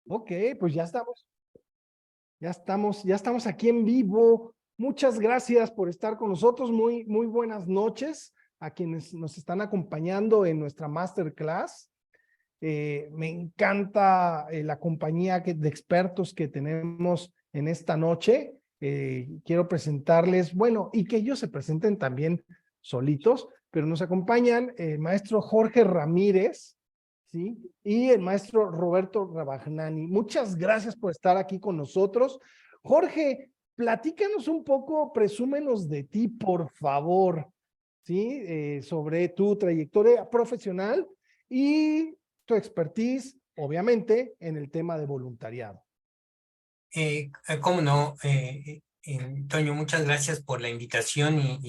Ok, pues ya estamos aquí en vivo. Muchas gracias por estar con nosotros. Muy buenas noches a quienes nos están acompañando en nuestra masterclass. Me encanta la compañía de expertos que tenemos en esta noche. Quiero presentarles, bueno, y que ellos se presenten también solitos, pero nos acompañan el maestro Jorge Ramírez, ¿sí? Y el maestro Roberto Rabagnani. Muchas gracias por estar aquí con nosotros. Jorge, platícanos un poco, presúmenos de ti, por favor, ¿sí? Sobre tu trayectoria profesional y tu expertise, obviamente, en el tema de voluntariado. Cómo no, Toño, muchas gracias por la invitación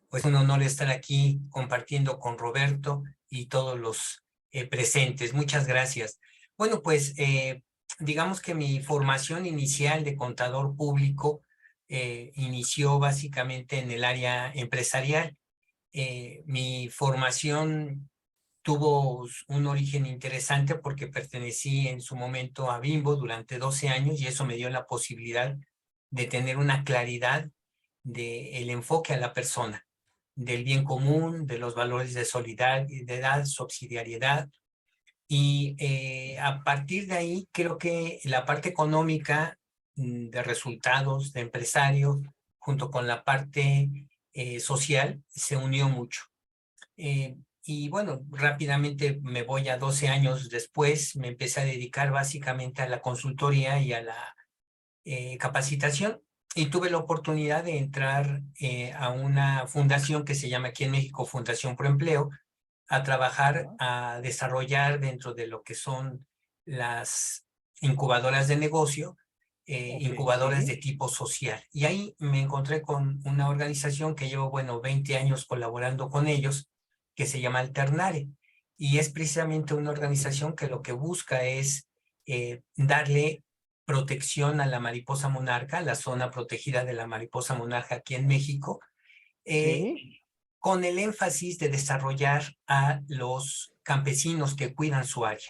pues un honor estar aquí compartiendo con Roberto y todos los presentes. Muchas gracias. Bueno, pues digamos que mi formación inicial de contador público inició básicamente en el área empresarial. Mi formación tuvo un origen interesante porque pertenecí en su momento a Bimbo durante 12 años y eso me dio la posibilidad de tener una claridad del enfoque a la persona, del bien común, de los valores de solidaridad, subsidiariedad. Y a partir de ahí creo que la parte económica de resultados de empresario junto con la parte social se unió mucho. Y bueno, rápidamente me voy a 12 años después, me empecé a dedicar básicamente a la consultoría y a la capacitación y tuve la oportunidad de entrar a una fundación que se llama aquí en México Fundación Pro Empleo, a trabajar, a desarrollar dentro de lo que son las incubadoras de negocio, incubadoras de tipo social. Y ahí me encontré con una organización que llevo, bueno, 20 años colaborando con ellos, que se llama Alternare. Y es precisamente una organización que lo que busca es darle protección a la mariposa monarca, la zona protegida de la mariposa monarca aquí en México, Sí. con el énfasis de desarrollar a los campesinos que cuidan su área,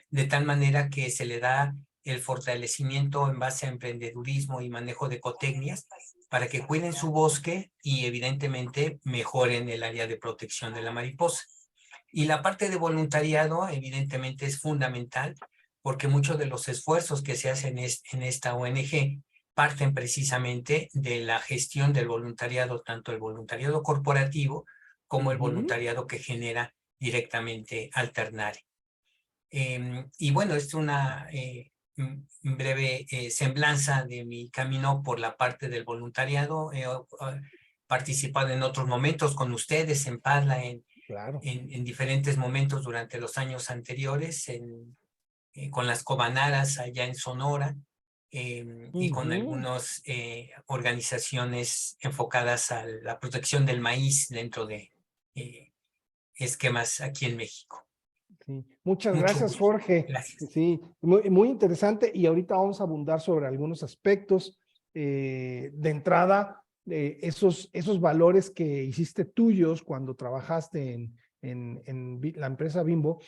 de tal manera que se le da el fortalecimiento en base a emprendedurismo y manejo de ecotecnias para que cuiden su bosque y evidentemente mejoren el área de protección de la mariposa. Y la parte de voluntariado evidentemente es fundamental porque muchos de los esfuerzos que se hacen en esta ONG parten precisamente de la gestión del voluntariado, tanto el voluntariado corporativo como el voluntariado que genera directamente Alternare. Y bueno, es una breve semblanza de mi camino por la parte del voluntariado. He participado en otros momentos con ustedes en Padla, Claro. en diferentes momentos durante los años anteriores, con las Cobanaras allá en Sonora, y con algunas organizaciones enfocadas a la protección del maíz dentro de esquemas aquí en México. Sí. Muchas Mucho gracias, gusto. Jorge. Gracias. Sí, muy interesante y ahorita vamos a abundar sobre algunos aspectos. De entrada, esos valores que hiciste tuyos cuando trabajaste en la empresa Bimbo,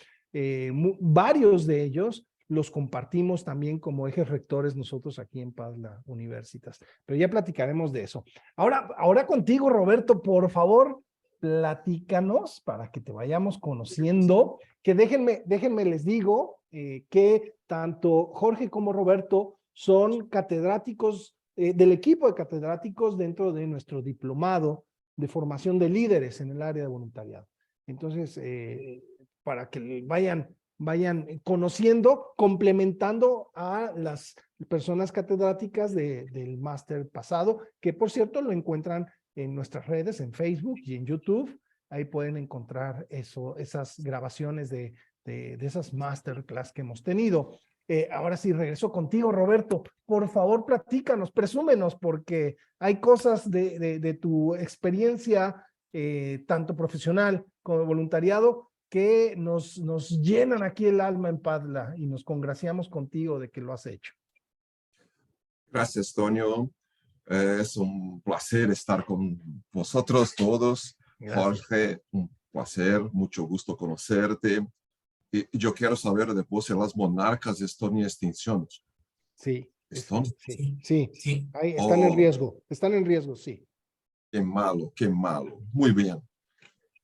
varios de ellos los compartimos también como ejes rectores nosotros aquí en Padla Universitas, pero ya platicaremos de eso. Ahora contigo, Roberto, por favor, platícanos para que te vayamos conociendo, que déjenme les digo que tanto Jorge como Roberto son catedráticos del equipo de catedráticos dentro de nuestro diplomado de formación de líderes en el área de voluntariado. Entonces, para que vayan conociendo, complementando a las personas catedráticas del máster pasado, que por cierto lo encuentran en nuestras redes, en Facebook y en YouTube. Ahí pueden encontrar esas grabaciones de esas masterclass que hemos tenido. Ahora sí, regreso contigo, Roberto. Por favor, platícanos, presúmenos, porque hay cosas de tu experiencia, tanto profesional como de voluntariado, que nos llenan aquí el alma en Padla y nos congraciamos contigo de que lo has hecho. Gracias, Toño. Es un placer estar con vosotros todos. Gracias. Jorge, un placer, mucho gusto conocerte. Y yo quiero saber después si las monarcas están en extinción. Sí, ¿Están? sí, sí. Sí. Ahí están en Oh, riesgo, sí. qué malo, qué malo. Muy bien.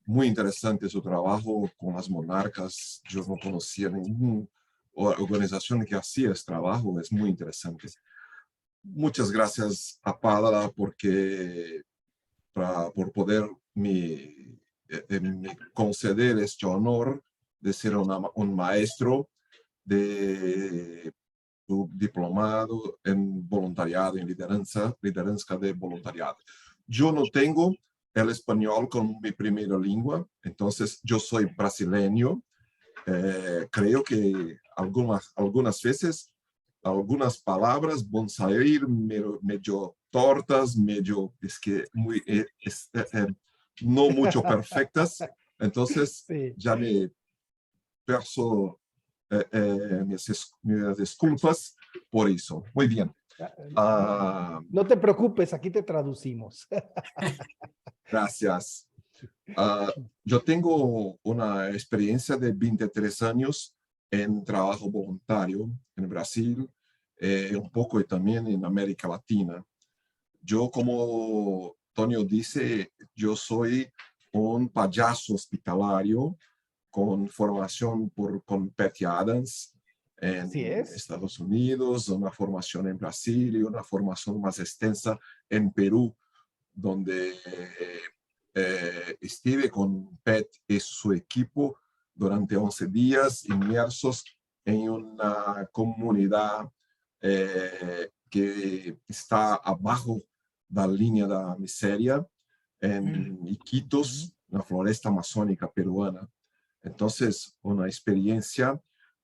Muy interesante su trabajo con las monarcas. Yo no conocía ninguna organización que hacía este trabajo. Es muy interesante. Muchas gracias a Padla por poder me conceder este honor de ser un maestro de su diplomado en voluntariado, en lideranza de voluntariado. Yo no tengo el español como mi primera lengua, entonces yo soy brasileño. Creo que algunas veces algunas palabras van a salir medio tortas, medio, es que muy, no mucho perfectas. Entonces Sí. ya me perso mis disculpas por eso. Muy bien. No te preocupes, aquí te traducimos. Gracias. Yo tengo una experiencia de 23 años en trabajo voluntario en Brasil, un poco y también en América Latina. Yo, como Tonio dice, yo soy un payaso hospitalario con formación con Patty Adams Así en es. Estados Unidos, una formación en Brasil y una formación más extensa en Perú, donde estuve con Pat y su equipo durante 11 días inmersos en una comunidad que está abajo de la línea de la miseria, en Iquitos, la floresta amazónica peruana. Entonces, una experiencia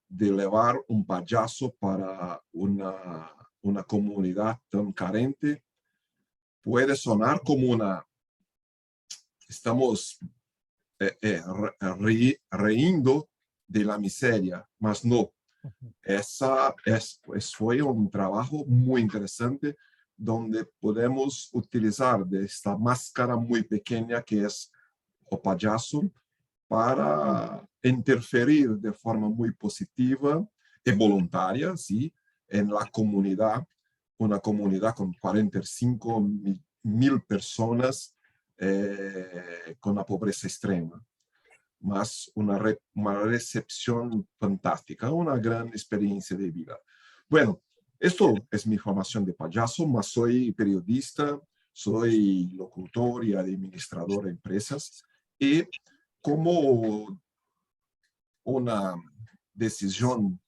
de llevar un payaso para una comunidad tan carente puede sonar como estamos riendo de la miseria, mas no. Fue un trabajo muy interesante donde podemos utilizar de esta máscara muy pequeña que es o payaso para interferir de forma muy positiva y voluntaria, ¿sí? En la comunidad, una comunidad con 45.000 personas con la pobreza extrema, más una recepción fantástica, una gran experiencia de vida. Bueno, esto es mi formación de payaso, mas soy periodista, soy locutor y administrador de empresas, y como una decisión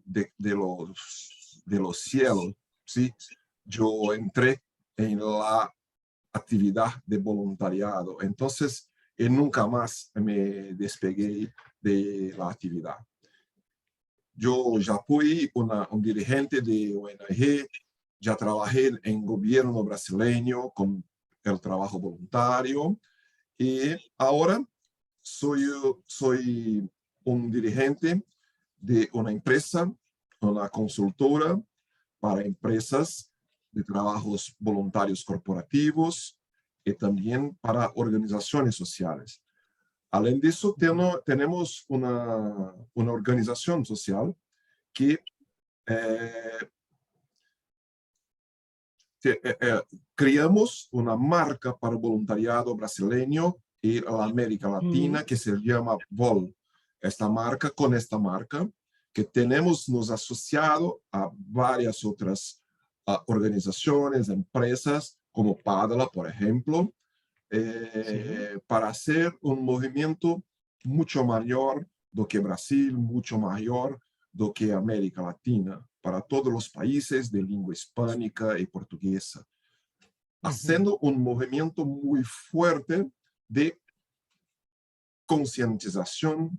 de los cielos, ¿sí? Yo entré en la actividad de voluntariado. Entonces, nunca más me despegué de la actividad. Yo ya fui un dirigente de ONG, ya trabajé en gobierno brasileño con el trabajo voluntario y ahora soy un dirigente de una empresa, una consultora para empresas de trabajos voluntarios corporativos y también para organizaciones sociales. Além disso, tenemos una organización social que creamos una marca para voluntariado brasileño y la América Latina que se llama VOL. Con esta marca, que tenemos nos asociado a varias otras organizaciones, empresas, como Padla, por ejemplo, para hacer un movimiento mucho mayor do que Brasil, mucho mayor do que América Latina, para todos los países de lengua hispánica y portuguesa, haciendo un movimiento muy fuerte de concientización,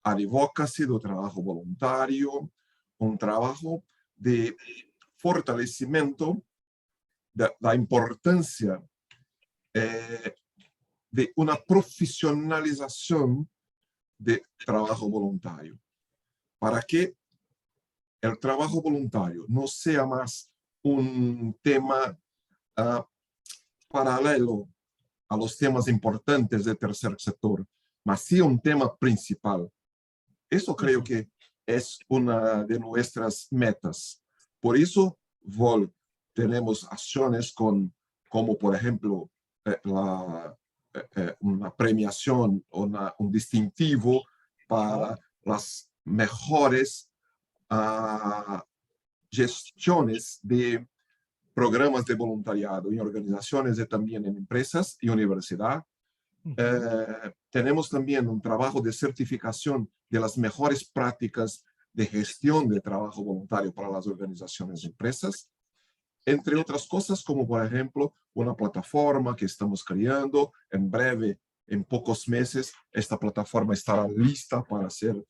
advocacy do trabajo voluntario, un trabajo de fortalecimiento de la importancia de una profesionalización de trabajo voluntario, para que el trabajo voluntario no sea más un tema paralelo a los temas importantes del tercer sector, mas sí un tema principal. eso creo que es una de nuestras metas. Por eso, Vol, tenemos acciones como por ejemplo, una premiación, un distintivo para las mejores gestiones de programas de voluntariado en organizaciones y también en empresas y universidad. Tenemos también un trabajo de certificación de las mejores prácticas de gestión de trabajo voluntario para las organizaciones y empresas, entre otras cosas, como por ejemplo una plataforma que estamos creando. En breve, en pocos meses, esta plataforma estará lista para ser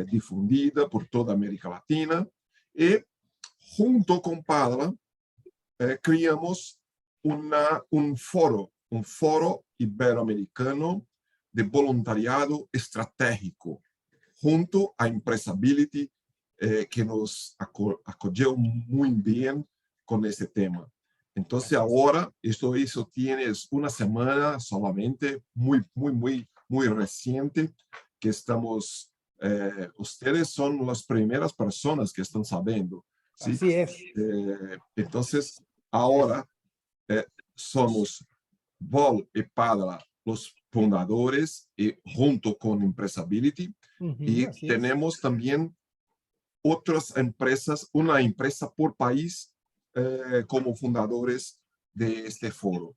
difundida por toda América Latina. Y junto con Padla, creamos un foro iberoamericano de voluntariado estratégico, junto a Empresability, que nos acogió muy bien con este tema. Entonces ahora, eso tiene una semana solamente, muy reciente, que estamos, ustedes son las primeras personas que están sabiendo, ¿sí? Así es. Entonces, ahora somos Vol y Padla los fundadores, y junto con Empresability, y tenemos también otras empresas, una empresa por país, como fundadores de este foro,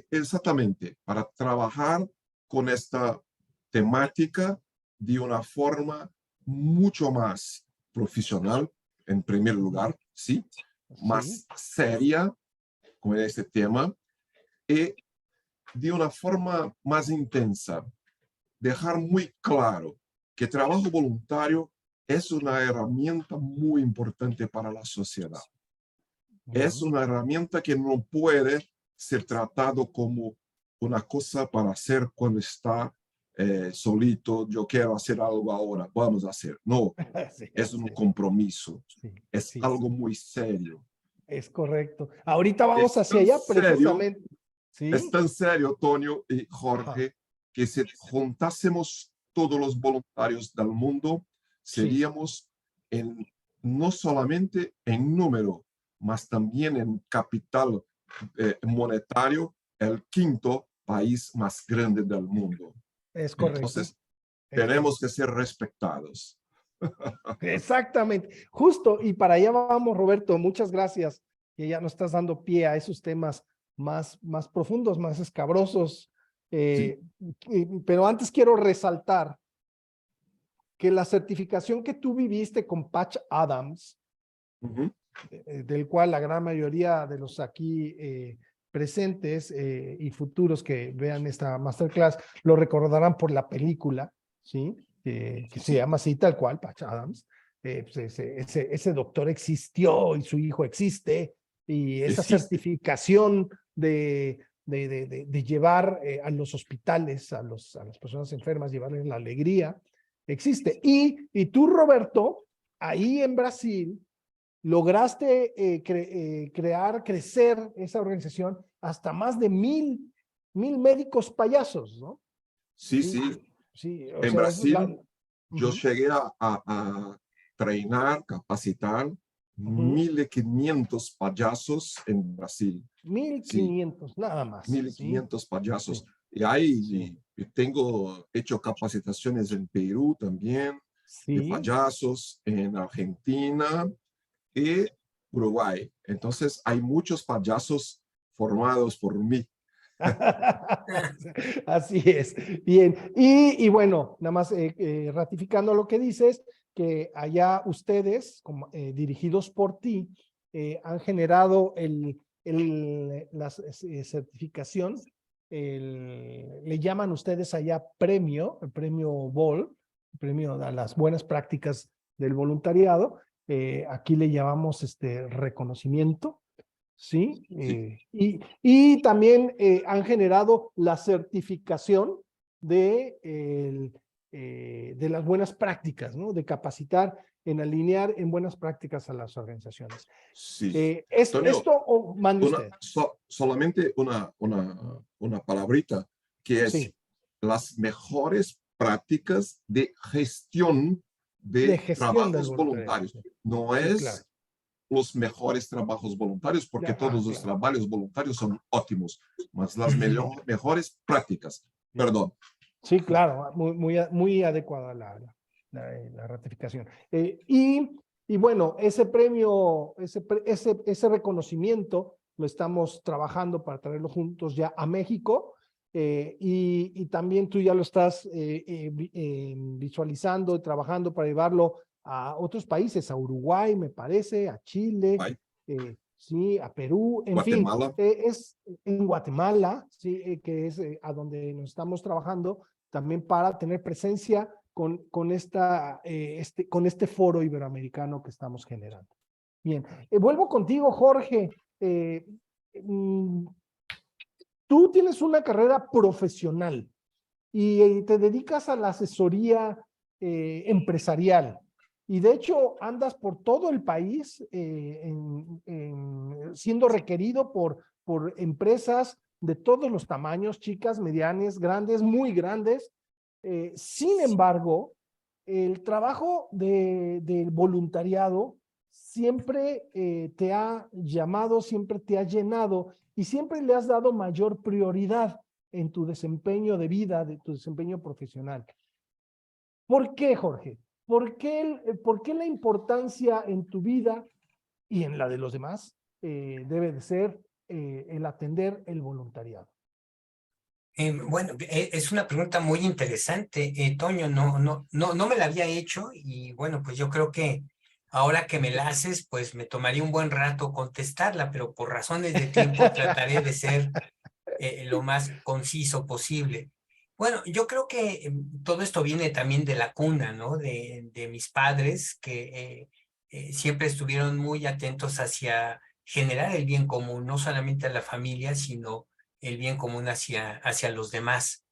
exactamente para trabajar con esta temática de una forma mucho más profesional, en primer lugar, ¿sí? Más seria con este tema, y de una forma más intensa, dejar muy claro que el trabajo voluntario es una herramienta muy importante para la sociedad. Es una herramienta que no puede ser tratado como una cosa para hacer cuando está solito. Yo quiero hacer algo ahora, vamos a hacer. No, es un compromiso. Es algo muy serio. Es correcto. Ahorita vamos Es hacia tan allá serio, precisamente. es tan serio, Tonio y Jorge, que si juntásemos todos los voluntarios del mundo, seríamos no solamente en número, mas también en capital monetario, el quinto país más grande del mundo. Es correcto. Entonces, tenemos que ser respetados. Exactamente, justo, y para allá vamos, Roberto. Muchas gracias, que ya nos estás dando pie a esos temas más profundos, más escabrosos. Pero antes quiero resaltar que la certificación que tú viviste con Patch Adams, del cual la gran mayoría de los aquí presentes y futuros que vean esta masterclass lo recordarán por la película, ¿sí? Que se llama así tal cual, Patch Adams. Pues ese doctor existió y su hijo existe, y esa certificación de llevar a los hospitales, a las personas enfermas, llevarles la alegría, existe. Y tú, Roberto, ahí en Brasil, lograste crecer esa organización hasta más de 1000 médicos payasos, ¿no? Sí. O en sea, Brasil, yo llegué a treinar, capacitar 1500 payasos en Brasil. 1500, nada más. 1500 payasos. Y ahí tengo hecho capacitaciones en Perú también, de payasos, en Argentina y Uruguay. Entonces, hay muchos payasos formados por mí. Así es. Bien. Y bueno, nada más ratificando lo que dices, que allá ustedes, como, dirigidos por ti, han generado la certificación, le llaman ustedes allá premio, el premio Vol, el premio a las buenas prácticas del voluntariado. Aquí le llamamos reconocimiento. ¿Sí? Y también han generado la certificación de las buenas prácticas, ¿no? De capacitar, en alinear en buenas prácticas a las organizaciones. Sí. Antonio, ¿esto o mande usted? Solamente una palabrita, que es las mejores prácticas de gestión de gestión del trabajos voluntariado. voluntarios. No Sí, es claro. los mejores trabajos voluntarios, porque todos los Claro. trabajos voluntarios son óptimos, mas las mejores prácticas. Perdón. Sí, claro, muy adecuada la ratificación. Y bueno, ese premio, ese reconocimiento lo estamos trabajando para traerlo juntos ya a México, y también tú ya lo estás visualizando y trabajando para llevarlo a otros países, a Uruguay, me parece, a Chile, sí, a Perú, en Guatemala. fin, es en Guatemala, sí, que es a donde nos estamos trabajando también para tener presencia con este foro iberoamericano que estamos generando. Bien, vuelvo contigo, Jorge. Tú tienes una carrera profesional y te dedicas a la asesoría empresarial. Y de hecho andas por todo el país siendo requerido por empresas de todos los tamaños, chicas, medianas, grandes, muy grandes. Sin embargo, el trabajo del voluntariado siempre te ha llamado, siempre te ha llenado y siempre le has dado mayor prioridad en tu desempeño de vida, de tu desempeño profesional. ¿Por qué, Jorge? ¿Por qué la importancia en tu vida y en la de los demás debe de ser el atender el voluntariado? Bueno, es una pregunta muy interesante, Toño, no me la había hecho y bueno, pues yo creo que ahora que me la haces, pues me tomaría un buen rato contestarla, pero por razones de tiempo trataré de ser lo más conciso posible. Bueno, yo creo que todo esto viene también de la cuna, ¿no? De mis padres que siempre estuvieron muy atentos hacia generar el bien común, no solamente a la familia, sino el bien común hacia los demás.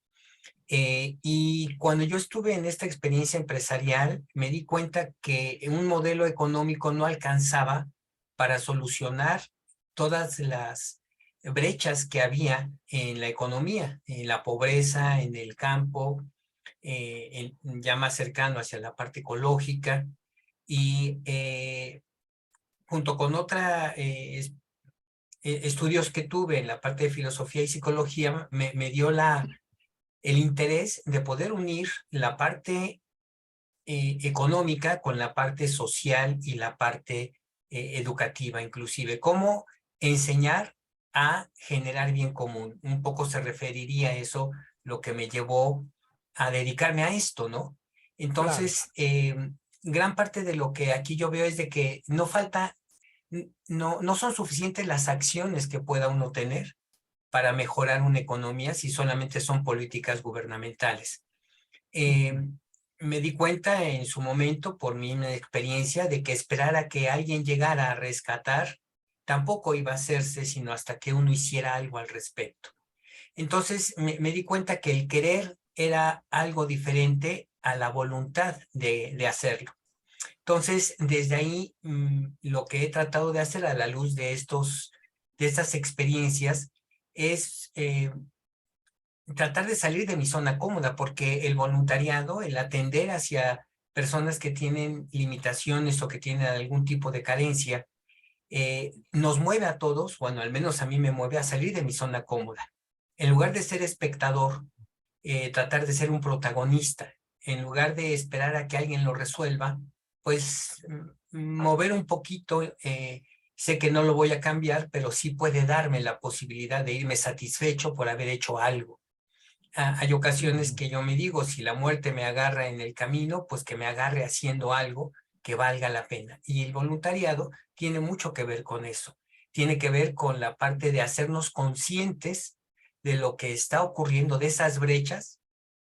Y cuando yo estuve en esta experiencia empresarial, me di cuenta que un modelo económico no alcanzaba para solucionar todas las brechas que había en la economía, en la pobreza, en el campo, ya más cercano hacia la parte ecológica. Y junto con otra estudios que tuve en la parte de filosofía y psicología, me dio el interés de poder unir la parte económica con la parte social y la parte educativa, inclusive. ¿Cómo enseñar a generar bien común? Un poco se referiría a eso, lo que me llevó a dedicarme a esto, ¿no? Entonces, gran parte de lo que aquí yo veo es de que no son suficientes las acciones que pueda uno tener para mejorar una economía si solamente son políticas gubernamentales. Me di cuenta en su momento, por mi experiencia, de que esperar a que alguien llegara a rescatar tampoco iba a hacerse, sino hasta que uno hiciera algo al respecto. Entonces me di cuenta que el querer era algo diferente a la voluntad de hacerlo. Entonces, desde ahí, lo que he tratado de hacer a la luz de estas experiencias es tratar de salir de mi zona cómoda, porque el voluntariado, el atender hacia personas que tienen limitaciones o que tienen algún tipo de carencia, nos mueve a todos, bueno, al menos a mí me mueve a salir de mi zona cómoda. En lugar de ser espectador, tratar de ser un protagonista. En lugar de esperar a que alguien lo resuelva, pues mover un poquito. Sé que no lo voy a cambiar, pero sí puede darme la posibilidad de irme satisfecho por haber hecho algo. Hay ocasiones que yo me digo, si la muerte me agarra en el camino, pues que me agarre haciendo algo que valga la pena. Y el voluntariado tiene mucho que ver con eso. Tiene que ver con la parte de hacernos conscientes de lo que está ocurriendo, de esas brechas,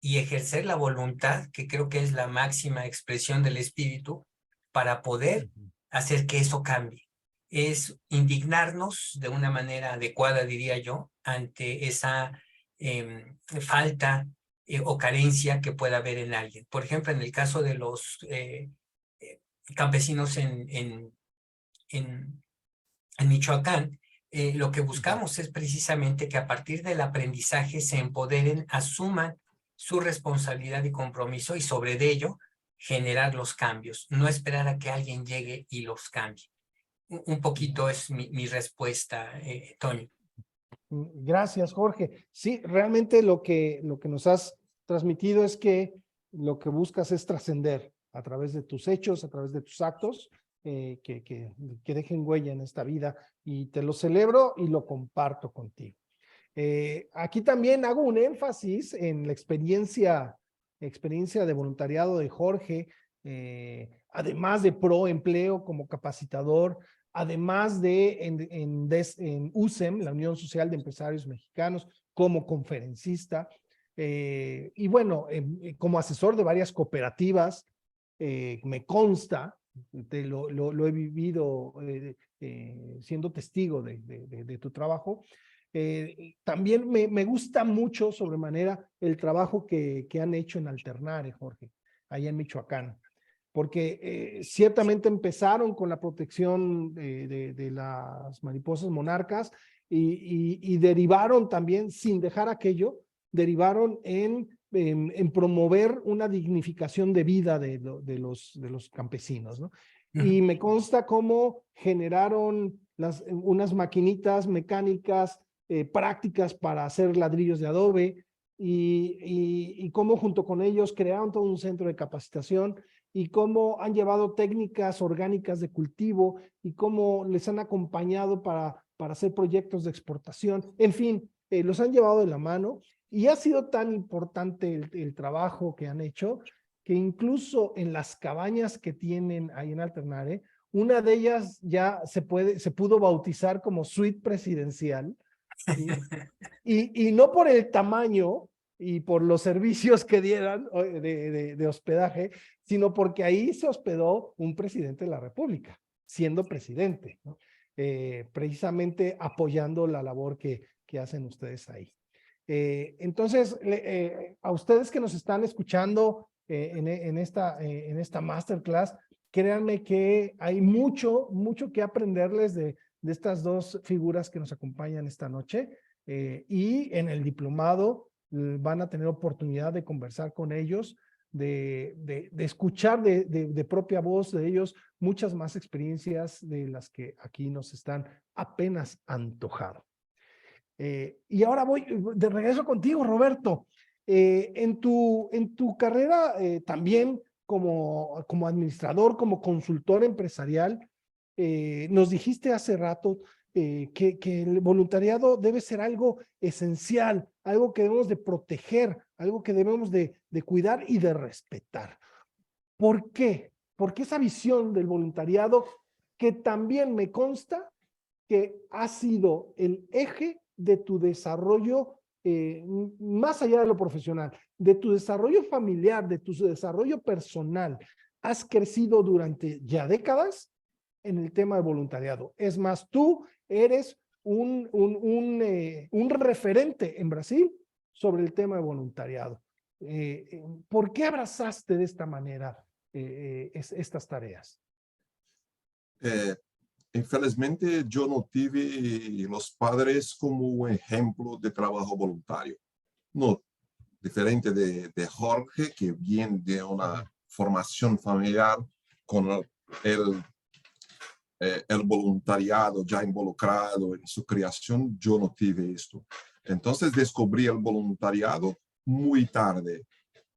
y ejercer la voluntad, que creo que es la máxima expresión del espíritu, para poder hacer que eso cambie. Es indignarnos de una manera adecuada, diría yo, ante esa falta o carencia que pueda haber en alguien. Por ejemplo, en el caso de los campesinos en Michoacán, lo que buscamos es precisamente que a partir del aprendizaje se empoderen, asuman su responsabilidad y compromiso y sobre ello generar los cambios, no esperar a que alguien llegue y los cambie. Un poquito es mi respuesta, Toño. Gracias, Jorge. Sí, realmente lo que nos has transmitido es que lo que buscas es trascender a través de tus hechos, a través de tus actos, que dejen huella en esta vida, y te lo celebro y lo comparto contigo. Aquí también hago un énfasis en la experiencia de voluntariado de Jorge, además de Proempleo como capacitador, además de en USEM, la Unión Social de Empresarios Mexicanos, como conferencista, y bueno, como asesor de varias cooperativas, me consta, lo he vivido siendo testigo de tu trabajo. También me gusta mucho sobremanera el trabajo que han hecho en Alternare, Jorge, allá en Michoacán, porque ciertamente empezaron con la protección de las mariposas monarcas y derivaron también, sin dejar aquello, derivaron en promover una dignificación de vida de los campesinos, ¿no? Y me consta cómo generaron unas maquinitas mecánicas prácticas para hacer ladrillos de adobe, y cómo junto con ellos crearon todo un centro de capacitación, y cómo han llevado técnicas orgánicas de cultivo, y cómo les han acompañado para hacer proyectos de exportación. En fin, los han llevado de la mano, y ha sido tan importante el trabajo que han hecho, que incluso en las cabañas que tienen ahí en Alternare, una de ellas ya se pudo bautizar como suite presidencial, ¿sí? Y no por el tamaño y por los servicios que dieran de hospedaje, sino porque ahí se hospedó un presidente de la República, siendo presidente, ¿no? Precisamente apoyando la labor que hacen ustedes ahí. Entonces, a ustedes que nos están escuchando en esta masterclass, créanme que hay mucho que aprenderles de estas dos figuras que nos acompañan esta noche, y en el diplomado van a tener oportunidad de conversar con ellos, de escuchar de propia voz de ellos muchas más experiencias de las que aquí nos están apenas antojado. Y ahora voy de regreso contigo, Roberto. En tu carrera también como administrador, como consultor empresarial, nos dijiste hace rato que el voluntariado debe ser algo esencial, algo que debemos de proteger, algo que debemos de cuidar y de respetar. ¿Por qué? Porque esa visión del voluntariado, que también me consta que ha sido el eje de tu desarrollo, más allá de lo profesional, de tu desarrollo familiar, de tu desarrollo personal, has crecido durante ya décadas en el tema de voluntariado. Es más, tú eres un referente en Brasil sobre el tema de voluntariado. ¿Por qué abrazaste de esta manera estas tareas? Infelizmente, yo no tuve los padres como un ejemplo de trabajo voluntario. No, diferente de Jorge, que viene de una formación familiar con el voluntariado ya involucrado en su creación, yo no tuve esto. Entonces descubrí el voluntariado muy tarde.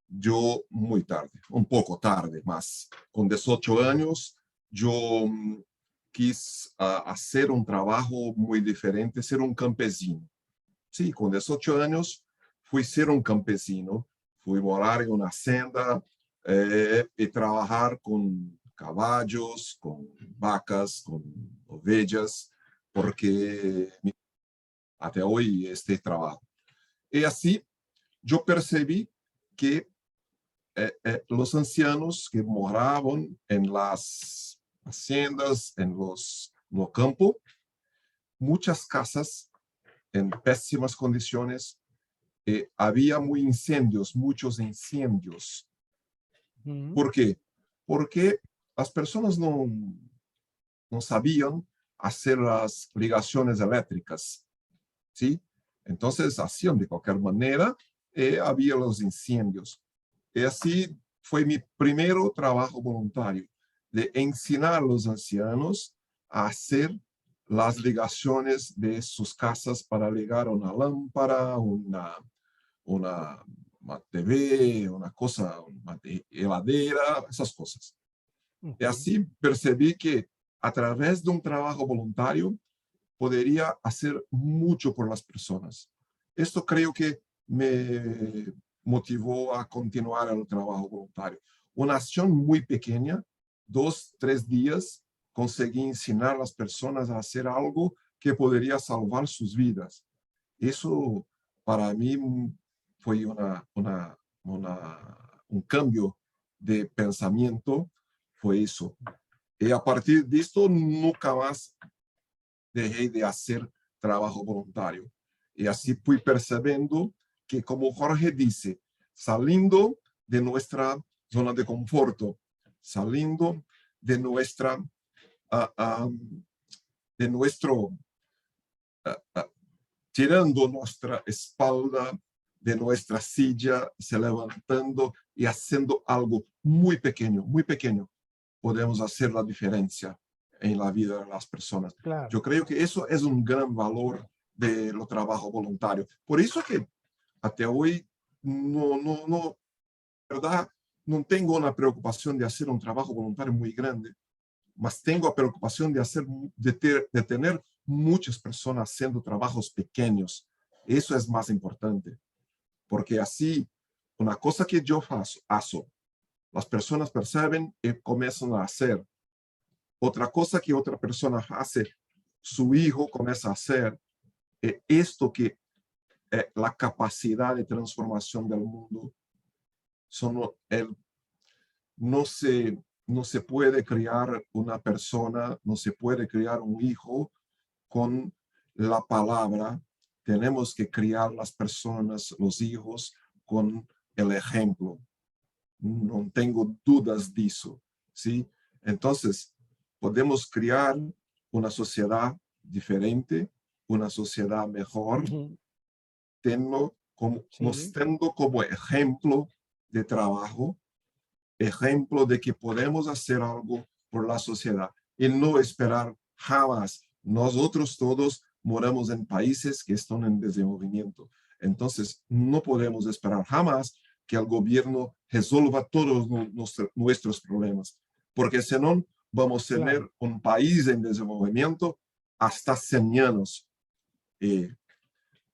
Yo muy tarde, un poco tarde más. Con 18 años, yo quise hacer un trabajo muy diferente, ser un campesino. Sí, con 18 años fui ser un campesino, fui morar en una hacienda y trabajar con caballos, con vacas, con ovejas, porque hasta hoy este trabajo. Y así yo percibí que los ancianos que moraban en las haciendas, no campo, muchas casas en pésimas condiciones, había muchos incendios. ¿Por qué? Porque las personas no sabían hacer las ligaciones eléctricas, ¿sí? Entonces hacían de cualquier manera había los incendios. Y así fue mi primer trabajo voluntario, de enseñar a los ancianos a hacer las ligaciones de sus casas para ligar una lámpara, una TV, una cosa, una heladera, esas cosas. Y así percibí que a través de un trabajo voluntario podría hacer mucho por las personas. Esto creo que me motivó a continuar el trabajo voluntario. Una acción muy pequeña, 2, 3 días, conseguí enseñar a las personas a hacer algo que podría salvar sus vidas. Eso para mí fue un cambio de pensamiento, fue eso. Y a partir de esto, nunca más dejé de hacer trabajo voluntario. Y así fui percibiendo que, como Jorge dice, saliendo de nuestra zona de conforto, saliendo de nuestra, de nuestro, tirando nuestra espalda de nuestra silla, se levantando y haciendo algo muy pequeño, podemos hacer la diferencia en la vida de las personas. Claro. Yo creo que eso es un gran valor de lo trabajo voluntario. Por eso que hasta hoy ¿verdad? No tengo una preocupación de hacer un trabajo voluntario muy grande, mas tengo la preocupación de tener muchas personas haciendo trabajos pequeños. Eso es más importante, porque así, una cosa que yo hago, las personas perciben y comienzan a hacer. Otra cosa que otra persona hace, su hijo comienza a hacer. Esto que la capacidad de transformación del mundo, no se puede criar una persona, no se puede criar un hijo con la palabra. Tenemos que criar las personas, los hijos, con el ejemplo. No tengo dudas de eso, ¿sí? Entonces, podemos crear una sociedad diferente, una sociedad mejor, teniendo como ejemplo de trabajo, ejemplo de que podemos hacer algo por la sociedad y no esperar jamás. Nosotros todos moramos en países que están en desenvolvimiento. Entonces, no podemos esperar jamás que el gobierno resuelva todos nuestros problemas, porque si no, vamos a tener un país en desenvolvimiento hasta 100 años. Y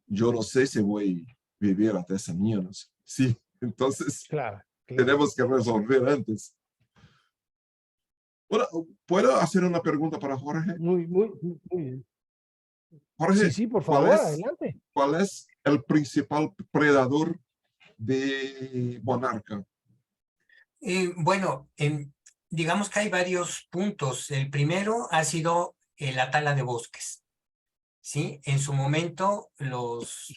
yo no sé si voy a vivir hasta 100 años. Sí, entonces tenemos que resolver antes. Bueno, ¿puedo hacer una pregunta para Jorge? Muy bien. Jorge, sí, por favor, adelante. ¿Cuál es el principal predador de Monarca? Bueno, digamos que hay varios puntos. El primero ha sido la tala de bosques. ¿Sí? En su momento, los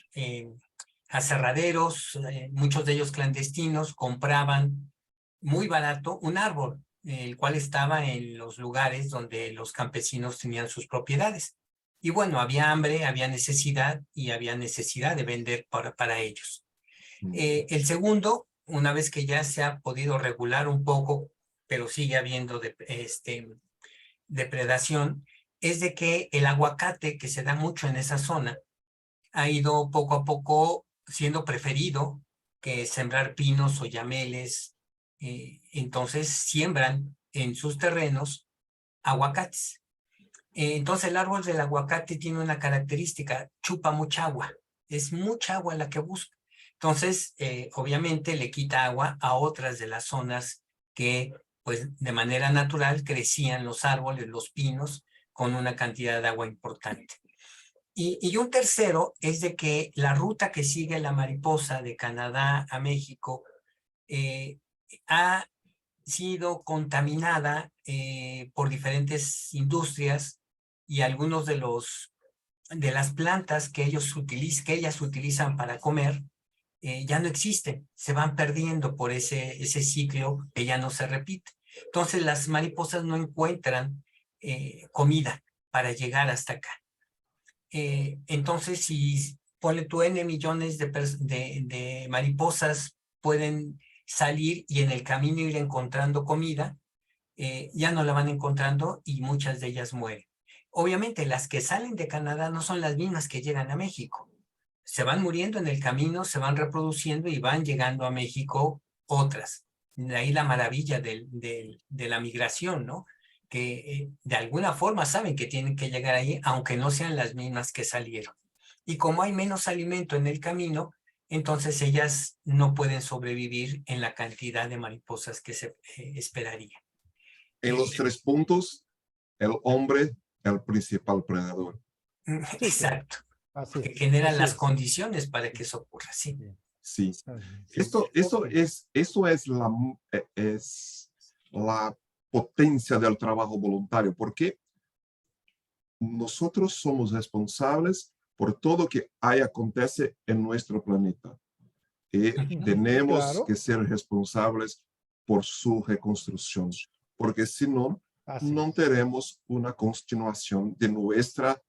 aserraderos, muchos de ellos clandestinos, compraban muy barato un árbol, el cual estaba en los lugares donde los campesinos tenían sus propiedades. Y bueno, había hambre, había necesidad y había necesidad de vender para ellos. El segundo, una vez que ya se ha podido regular un poco, pero sigue habiendo depredación, es de que el aguacate, que se da mucho en esa zona, ha ido poco a poco siendo preferido que sembrar pinos o yameles. Entonces siembran en sus terrenos aguacates. Entonces el árbol del aguacate tiene una característica: chupa mucha agua, es mucha agua la que busca. Entonces, obviamente le quita agua a otras de las zonas que, pues, de manera natural crecían los árboles, los pinos, con una cantidad de agua importante. Y un tercero es de que la ruta que sigue la mariposa de Canadá a México ha sido contaminada por diferentes industrias, y algunos de las plantas que ellas utilizan para comer ya no existen, se van perdiendo por ese ciclo que ya no se repite. Entonces las mariposas no encuentran comida para llegar hasta acá. Entonces, si ponle tú N millones de mariposas pueden salir y en el camino ir encontrando comida, ya no la van encontrando y muchas de ellas mueren. Obviamente las que salen de Canadá no son las mismas que llegan a México. Se van muriendo en el camino, se van reproduciendo y van llegando a México otras. De ahí la maravilla de la migración, ¿no? Que de alguna forma saben que tienen que llegar ahí, aunque no sean las mismas que salieron. Y como hay menos alimento en el camino, entonces ellas no pueden sobrevivir en la cantidad de mariposas que se esperaría. En los 3 puntos, el hombre, el principal predador. Sí, Exacto. Así Que es, generan así las es. condiciones para que eso ocurra, sí. Sí. Sí. Esto es la potencia del trabajo voluntario, porque nosotros somos responsables por todo que acontece en nuestro planeta. Y tenemos Claro. que ser responsables por su reconstrucción, porque si no, Así no es. tenemos una continuación de nuestra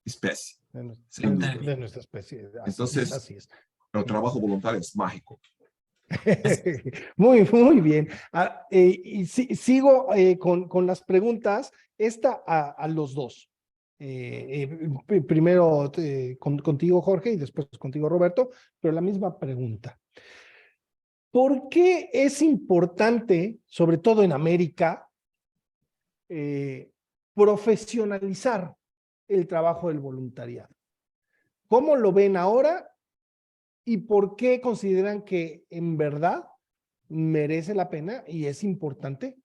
especie. Sin duda. De nuestra especie. Así Entonces, es, así es. el trabajo voluntario es mágico. Muy bien. Y sigo con las preguntas. Esta a los dos. Primero contigo, Jorge, y después contigo, Roberto, pero la misma pregunta. ¿Por qué es importante, sobre todo en América, profesionalizar el trabajo del voluntariado? ¿Cómo lo ven ahora y por qué consideran que en verdad merece la pena y es importante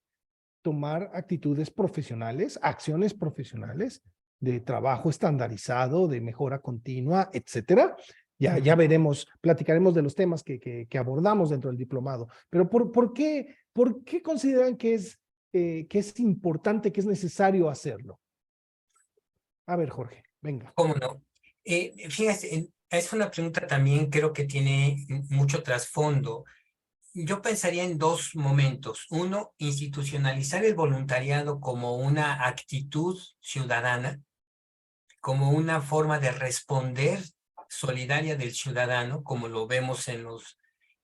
tomar actitudes profesionales, acciones profesionales de trabajo estandarizado, de mejora continua, etcétera? Ya veremos, platicaremos de los temas que abordamos dentro del diplomado, pero ¿por qué consideran que es importante, que es necesario hacerlo? A ver, Jorge, venga. ¿Cómo no? Fíjate, es una pregunta también creo que tiene mucho trasfondo. Yo pensaría en 2 momentos. Uno, institucionalizar el voluntariado como una actitud ciudadana, como una forma de responder solidaria del ciudadano, como lo vemos en los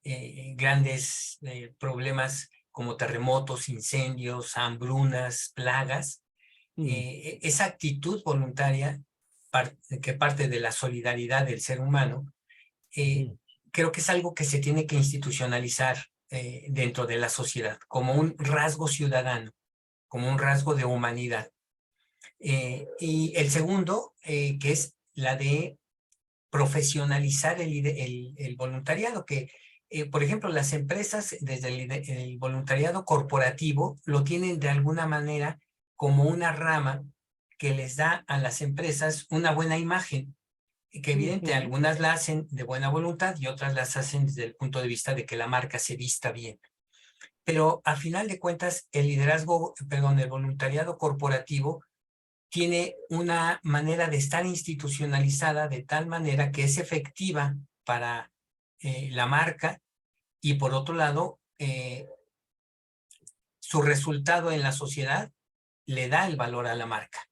grandes problemas como terremotos, incendios, hambrunas, plagas. Esa actitud voluntaria que parte de la solidaridad del ser humano, creo que es algo que se tiene que institucionalizar dentro de la sociedad, como un rasgo ciudadano, como un rasgo de humanidad. Y el segundo, que es la de profesionalizar el voluntariado, que, por ejemplo, las empresas desde el voluntariado corporativo lo tienen de alguna manera como una rama que les da a las empresas una buena imagen, que evidente algunas la hacen de buena voluntad y otras las hacen desde el punto de vista de que la marca se vista bien. Pero a final de cuentas, el voluntariado corporativo tiene una manera de estar institucionalizada de tal manera que es efectiva para la marca y por otro lado, su resultado en la sociedad le da el valor a la marca.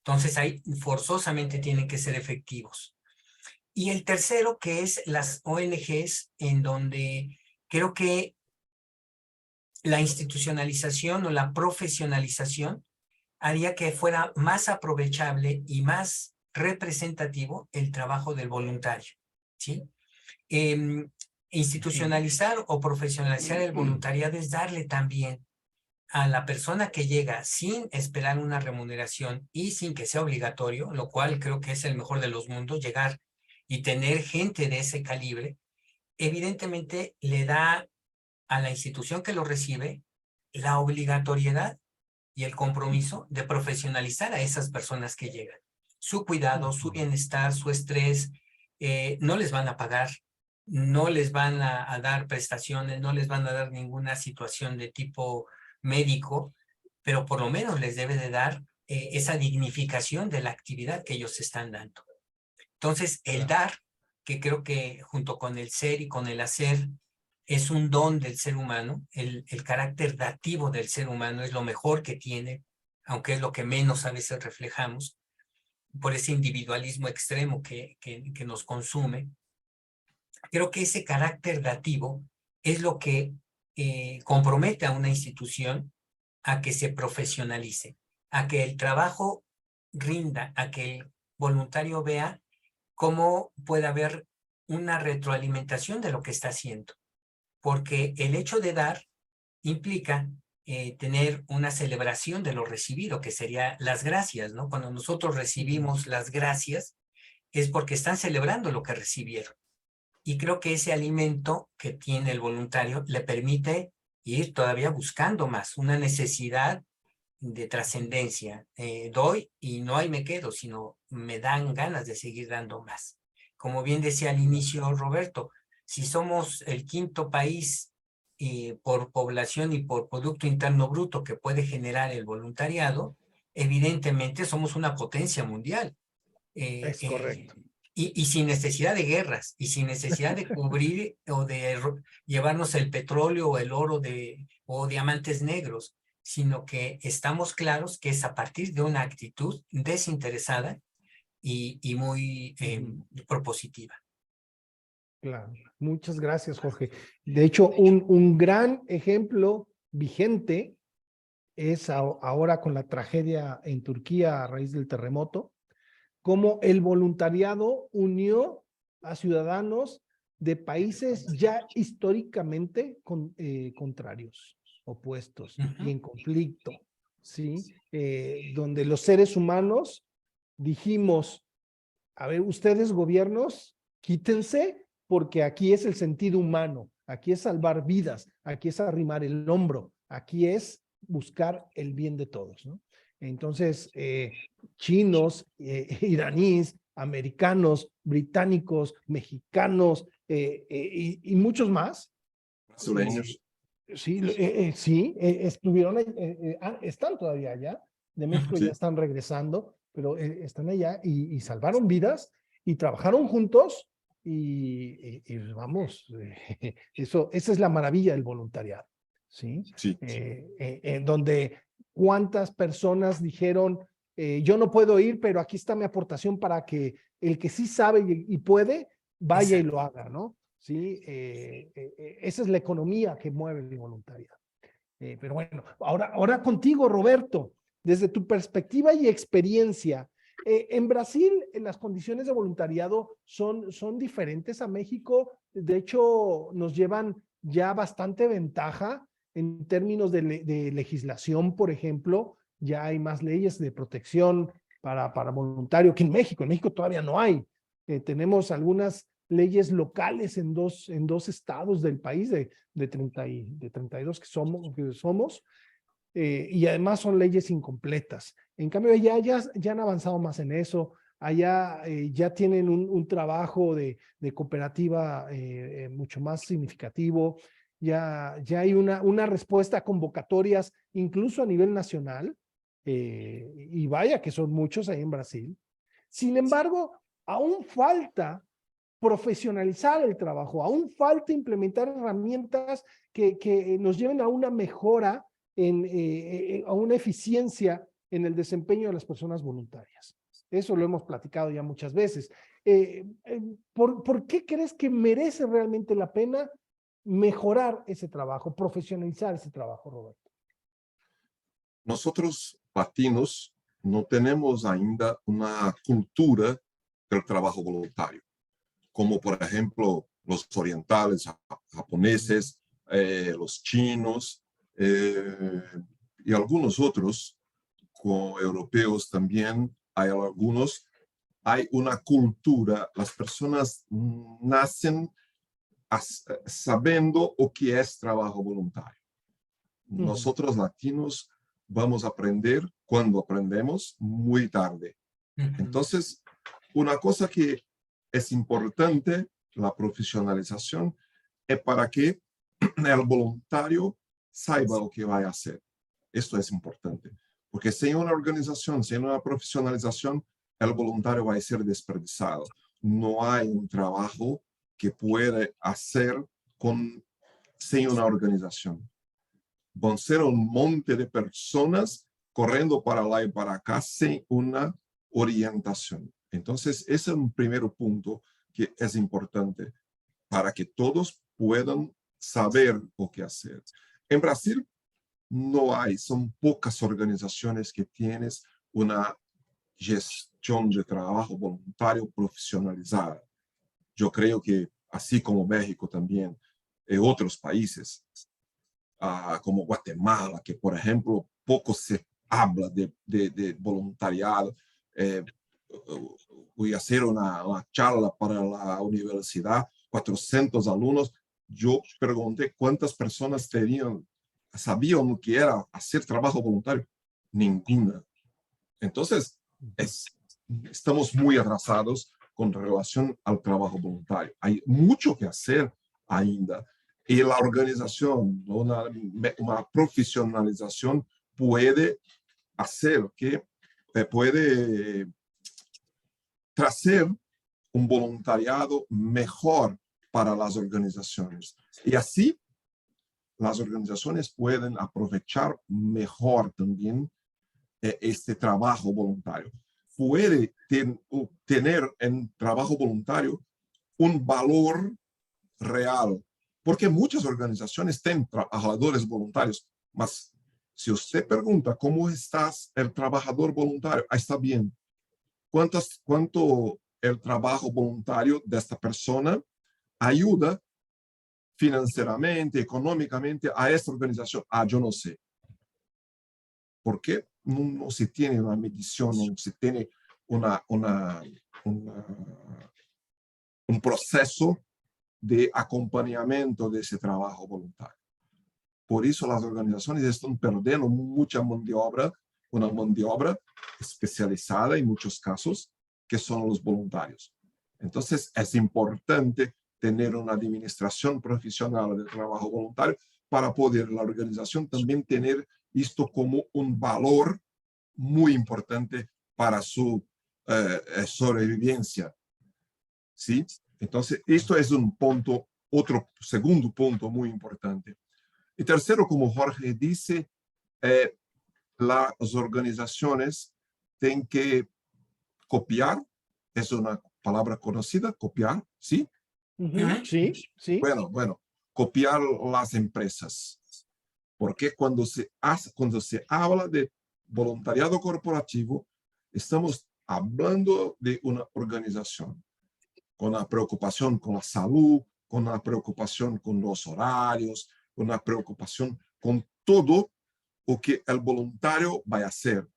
Entonces ahí forzosamente tienen que ser efectivos. Y el tercero, que es las ONGs, en donde creo que la institucionalización o la profesionalización haría que fuera más aprovechable y más representativo el trabajo del voluntario, ¿sí? Institucionalizar o profesionalizar el voluntariado es darle también a la persona que llega sin esperar una remuneración y sin que sea obligatorio, lo cual creo que es el mejor de los mundos, llegar y tener gente de ese calibre, evidentemente le da a la institución que lo recibe la obligatoriedad y el compromiso de profesionalizar a esas personas que llegan. Su cuidado, su bienestar, su estrés, no les van a pagar, no les van a dar prestaciones, no les van a dar ninguna situación de tipo médico, pero por lo menos les debe de dar esa dignificación de la actividad que ellos están dando. Entonces, el dar, que creo que junto con el ser y con el hacer, es un don del ser humano, el carácter dativo del ser humano es lo mejor que tiene, aunque es lo que menos a veces reflejamos. por ese individualismo extremo que nos consume. Creo que ese carácter dativo es lo que compromete a una institución a que se profesionalice, a que el trabajo rinda, a que el voluntario vea cómo puede haber una retroalimentación de lo que está haciendo. Porque el hecho de dar implica tener una celebración de lo recibido, que sería las gracias, ¿no? Cuando nosotros recibimos las gracias, es porque están celebrando lo que recibieron. Y creo que ese alimento que tiene el voluntario le permite ir todavía buscando más, una necesidad de trascendencia. Doy y no ahí me quedo, sino me dan ganas de seguir dando más. Como bien decía al inicio Roberto, si somos el quinto país por población y por Producto Interno Bruto que puede generar el voluntariado, evidentemente somos una potencia mundial. Es correcto. Y sin necesidad de guerras, y sin necesidad de cubrir o de llevarnos el petróleo o el oro o diamantes negros, sino que estamos claros que es a partir de una actitud desinteresada y muy propositiva. Claro, muchas gracias, Jorge. De hecho, un gran ejemplo vigente es ahora con la tragedia en Turquía a raíz del terremoto, cómo el voluntariado unió a ciudadanos de países ya históricamente contrarios, opuestos y en conflicto, ¿sí? Donde los seres humanos dijimos, a ver, ustedes gobiernos, quítense, porque aquí es el sentido humano, aquí es salvar vidas, aquí es arrimar el hombro, aquí es buscar el bien de todos, ¿no? Entonces, chinos, iraníes, americanos, británicos, mexicanos y muchos más. Brasileños. Sí, estuvieron, están todavía allá, de México Sí. ya están regresando, pero están allá y salvaron vidas y trabajaron juntos y vamos, esa es la maravilla del voluntariado, ¿sí? Sí. Donde cuántas personas dijeron, yo no puedo ir, pero aquí está mi aportación para que el que sí sabe y puede, vaya y lo haga, ¿no? Sí, esa es la economía que mueve el voluntariado. Pero bueno, ahora contigo, Roberto, desde tu perspectiva y experiencia, en Brasil las condiciones de voluntariado son diferentes a México, de hecho nos llevan ya bastante ventaja en términos de legislación, por ejemplo, ya hay más leyes de protección para voluntario que en México todavía no hay. Tenemos algunas leyes locales en dos estados del país de 32 que somos y además son leyes incompletas. En cambio, ya han avanzado más en eso, allá ya tienen un trabajo de cooperativa mucho más significativo, ya hay una respuesta a convocatorias incluso a nivel nacional, y vaya que son muchos ahí en Brasil. Sin embargo, aún falta profesionalizar el trabajo, aún falta implementar herramientas que nos lleven a una mejora, a una eficiencia en el desempeño de las personas voluntarias. Eso lo hemos platicado ya muchas veces. ¿Por qué crees que merece realmente la pena mejorar ese trabajo, profesionalizar ese trabajo, Roberto? Nosotros, latinos, no tenemos ainda una cultura del trabajo voluntario, como por ejemplo los orientales, japoneses, los chinos y algunos otros, como europeos también, hay algunos. Hay una cultura, las personas nacen sabiendo o que es trabajo voluntario. Nosotros latinos vamos a aprender cuando aprendemos muy tarde. Entonces, una cosa que es importante, la profesionalización, es para que el voluntario saiba lo que va a hacer. Esto es importante, porque sin una organización, sin una profesionalización, el voluntario va a ser desperdiciado. No hay un trabajo que puede hacer sin una organización. Van a ser un monte de personas corriendo para allá y para acá sin una orientación. Entonces, ese es un primer punto que es importante para que todos puedan saber lo que hacer. En Brasil no hay, son pocas organizaciones que tienen una gestión de trabajo voluntario profesionalizada. Yo creo que, así como México también, otros países, como Guatemala, que por ejemplo, poco se habla de voluntariado. Voy a hacer una charla para la universidad, 400 alumnos. Yo pregunté cuántas personas sabían lo que era hacer trabajo voluntario. Ninguna. Entonces, estamos muy atrasados con relación al trabajo voluntario. Hay mucho que hacer ainda. Y la organización, una profesionalización puede hacer que puede traer un voluntariado mejor para las organizaciones. Y así las organizaciones pueden aprovechar mejor también este trabajo voluntario. Puede tener en trabajo voluntario un valor real, porque muchas organizaciones tienen trabajadores voluntarios, mas si usted pregunta cómo está el trabajador voluntario, está bien. ¿Cuánto el trabajo voluntario de esta persona ayuda financieramente, económicamente a esta organización? Yo no sé. ¿Por qué? No se tiene una medición, no se tiene un proceso de acompañamiento de ese trabajo voluntario. Por eso las organizaciones están perdiendo mucha mano de obra, una mano de obra especializada en muchos casos, que son los voluntarios. Entonces, es importante tener una administración profesional del trabajo voluntario para poder la organización también tener esto como un valor muy importante para su sobrevivencia. ¿Sí? Entonces, esto es un punto, otro segundo punto muy importante. Y tercero, como Jorge dice, las organizaciones tienen que copiar, es una palabra conocida, copiar, ¿sí? Sí, sí. Bueno, copiar las empresas. Porque cuando se habla de voluntariado corporativo, estamos hablando de una organización con una preocupación con la salud, con una preocupación con los horarios, con una preocupación con todo lo que el voluntario va a hacer.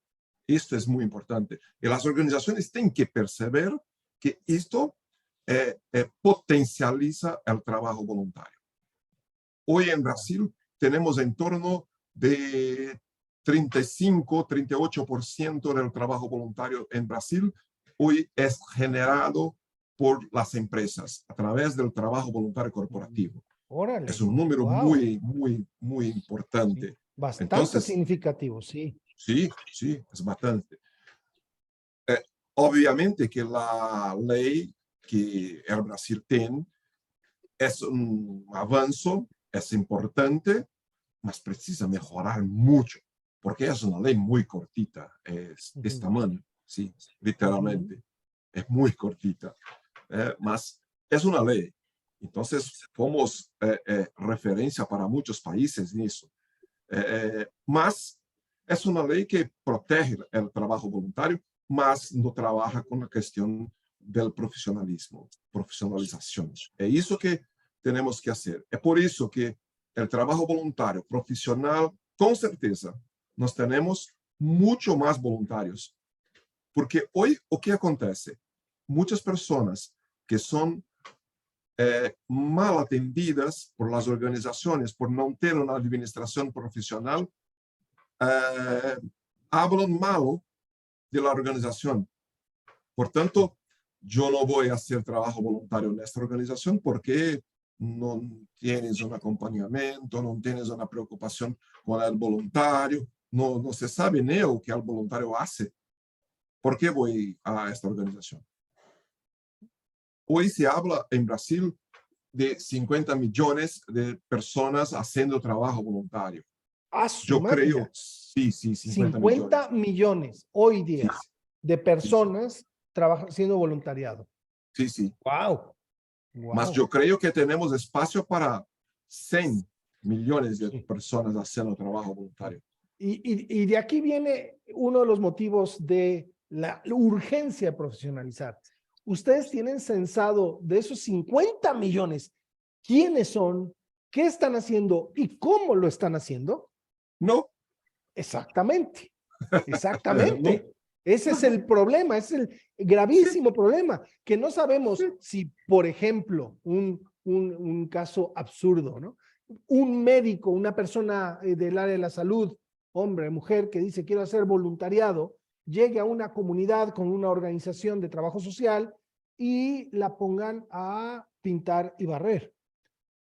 Esto es muy importante. Y las organizaciones tienen que perceber que esto potencializa el trabajo voluntario. Hoy en Brasil tenemos en torno de 35-38% del trabajo voluntario en Brasil. Hoy es generado por las empresas a través del trabajo voluntario corporativo. Órale. Es un número muy importante. Sí, bastante Entonces, significativo, sí. Sí, es bastante. Obviamente que la ley que el Brasil tiene es un avance, es importante, mas precisa mejorar mucho, porque es una ley muy cortita, es de este tamaño, sí, literalmente, es muy cortita, mas es una ley. Entonces, somos referencia para muchos países en eso. Mas es una ley que protege el trabajo voluntario, mas no trabaja con la cuestión del profesionalismo, profesionalización. Es eso que tenemos que hacer. Es por eso que el trabajo voluntario profesional, con certeza, nos tenemos mucho más voluntarios. Porque hoy, ¿o qué acontece? Muchas personas que son mal atendidas por las organizaciones, por no tener una administración profesional, hablan mal de la organización. Por tanto, yo no voy a hacer trabajo voluntario en esta organización porque no tienes un acompañamiento, no tienes una preocupación con el voluntario, no se sabe ni lo que el voluntario hace. ¿Por qué voy a esta organización? Hoy se habla en Brasil de 50 millones de personas haciendo trabajo voluntario. Yo creo, sí, 50 millones. 50 millones hoy día. de personas haciendo voluntariado. Sí, sí. ¡Wow! Mas yo creo que tenemos espacio para 100 millones de personas haciendo trabajo voluntario. Y de aquí viene uno de los motivos de la urgencia de profesionalizar. Ustedes tienen censado de esos 50 millones, ¿quiénes son? ¿Qué están haciendo? ¿Y cómo lo están haciendo? No. Exactamente, exactamente. Ese es el problema, es el gravísimo problema, que no sabemos si, por ejemplo, un caso absurdo, ¿no? Un médico, una persona del área de la salud, hombre, mujer, que dice quiero hacer voluntariado, llegue a una comunidad con una organización de trabajo social y la pongan a pintar y barrer.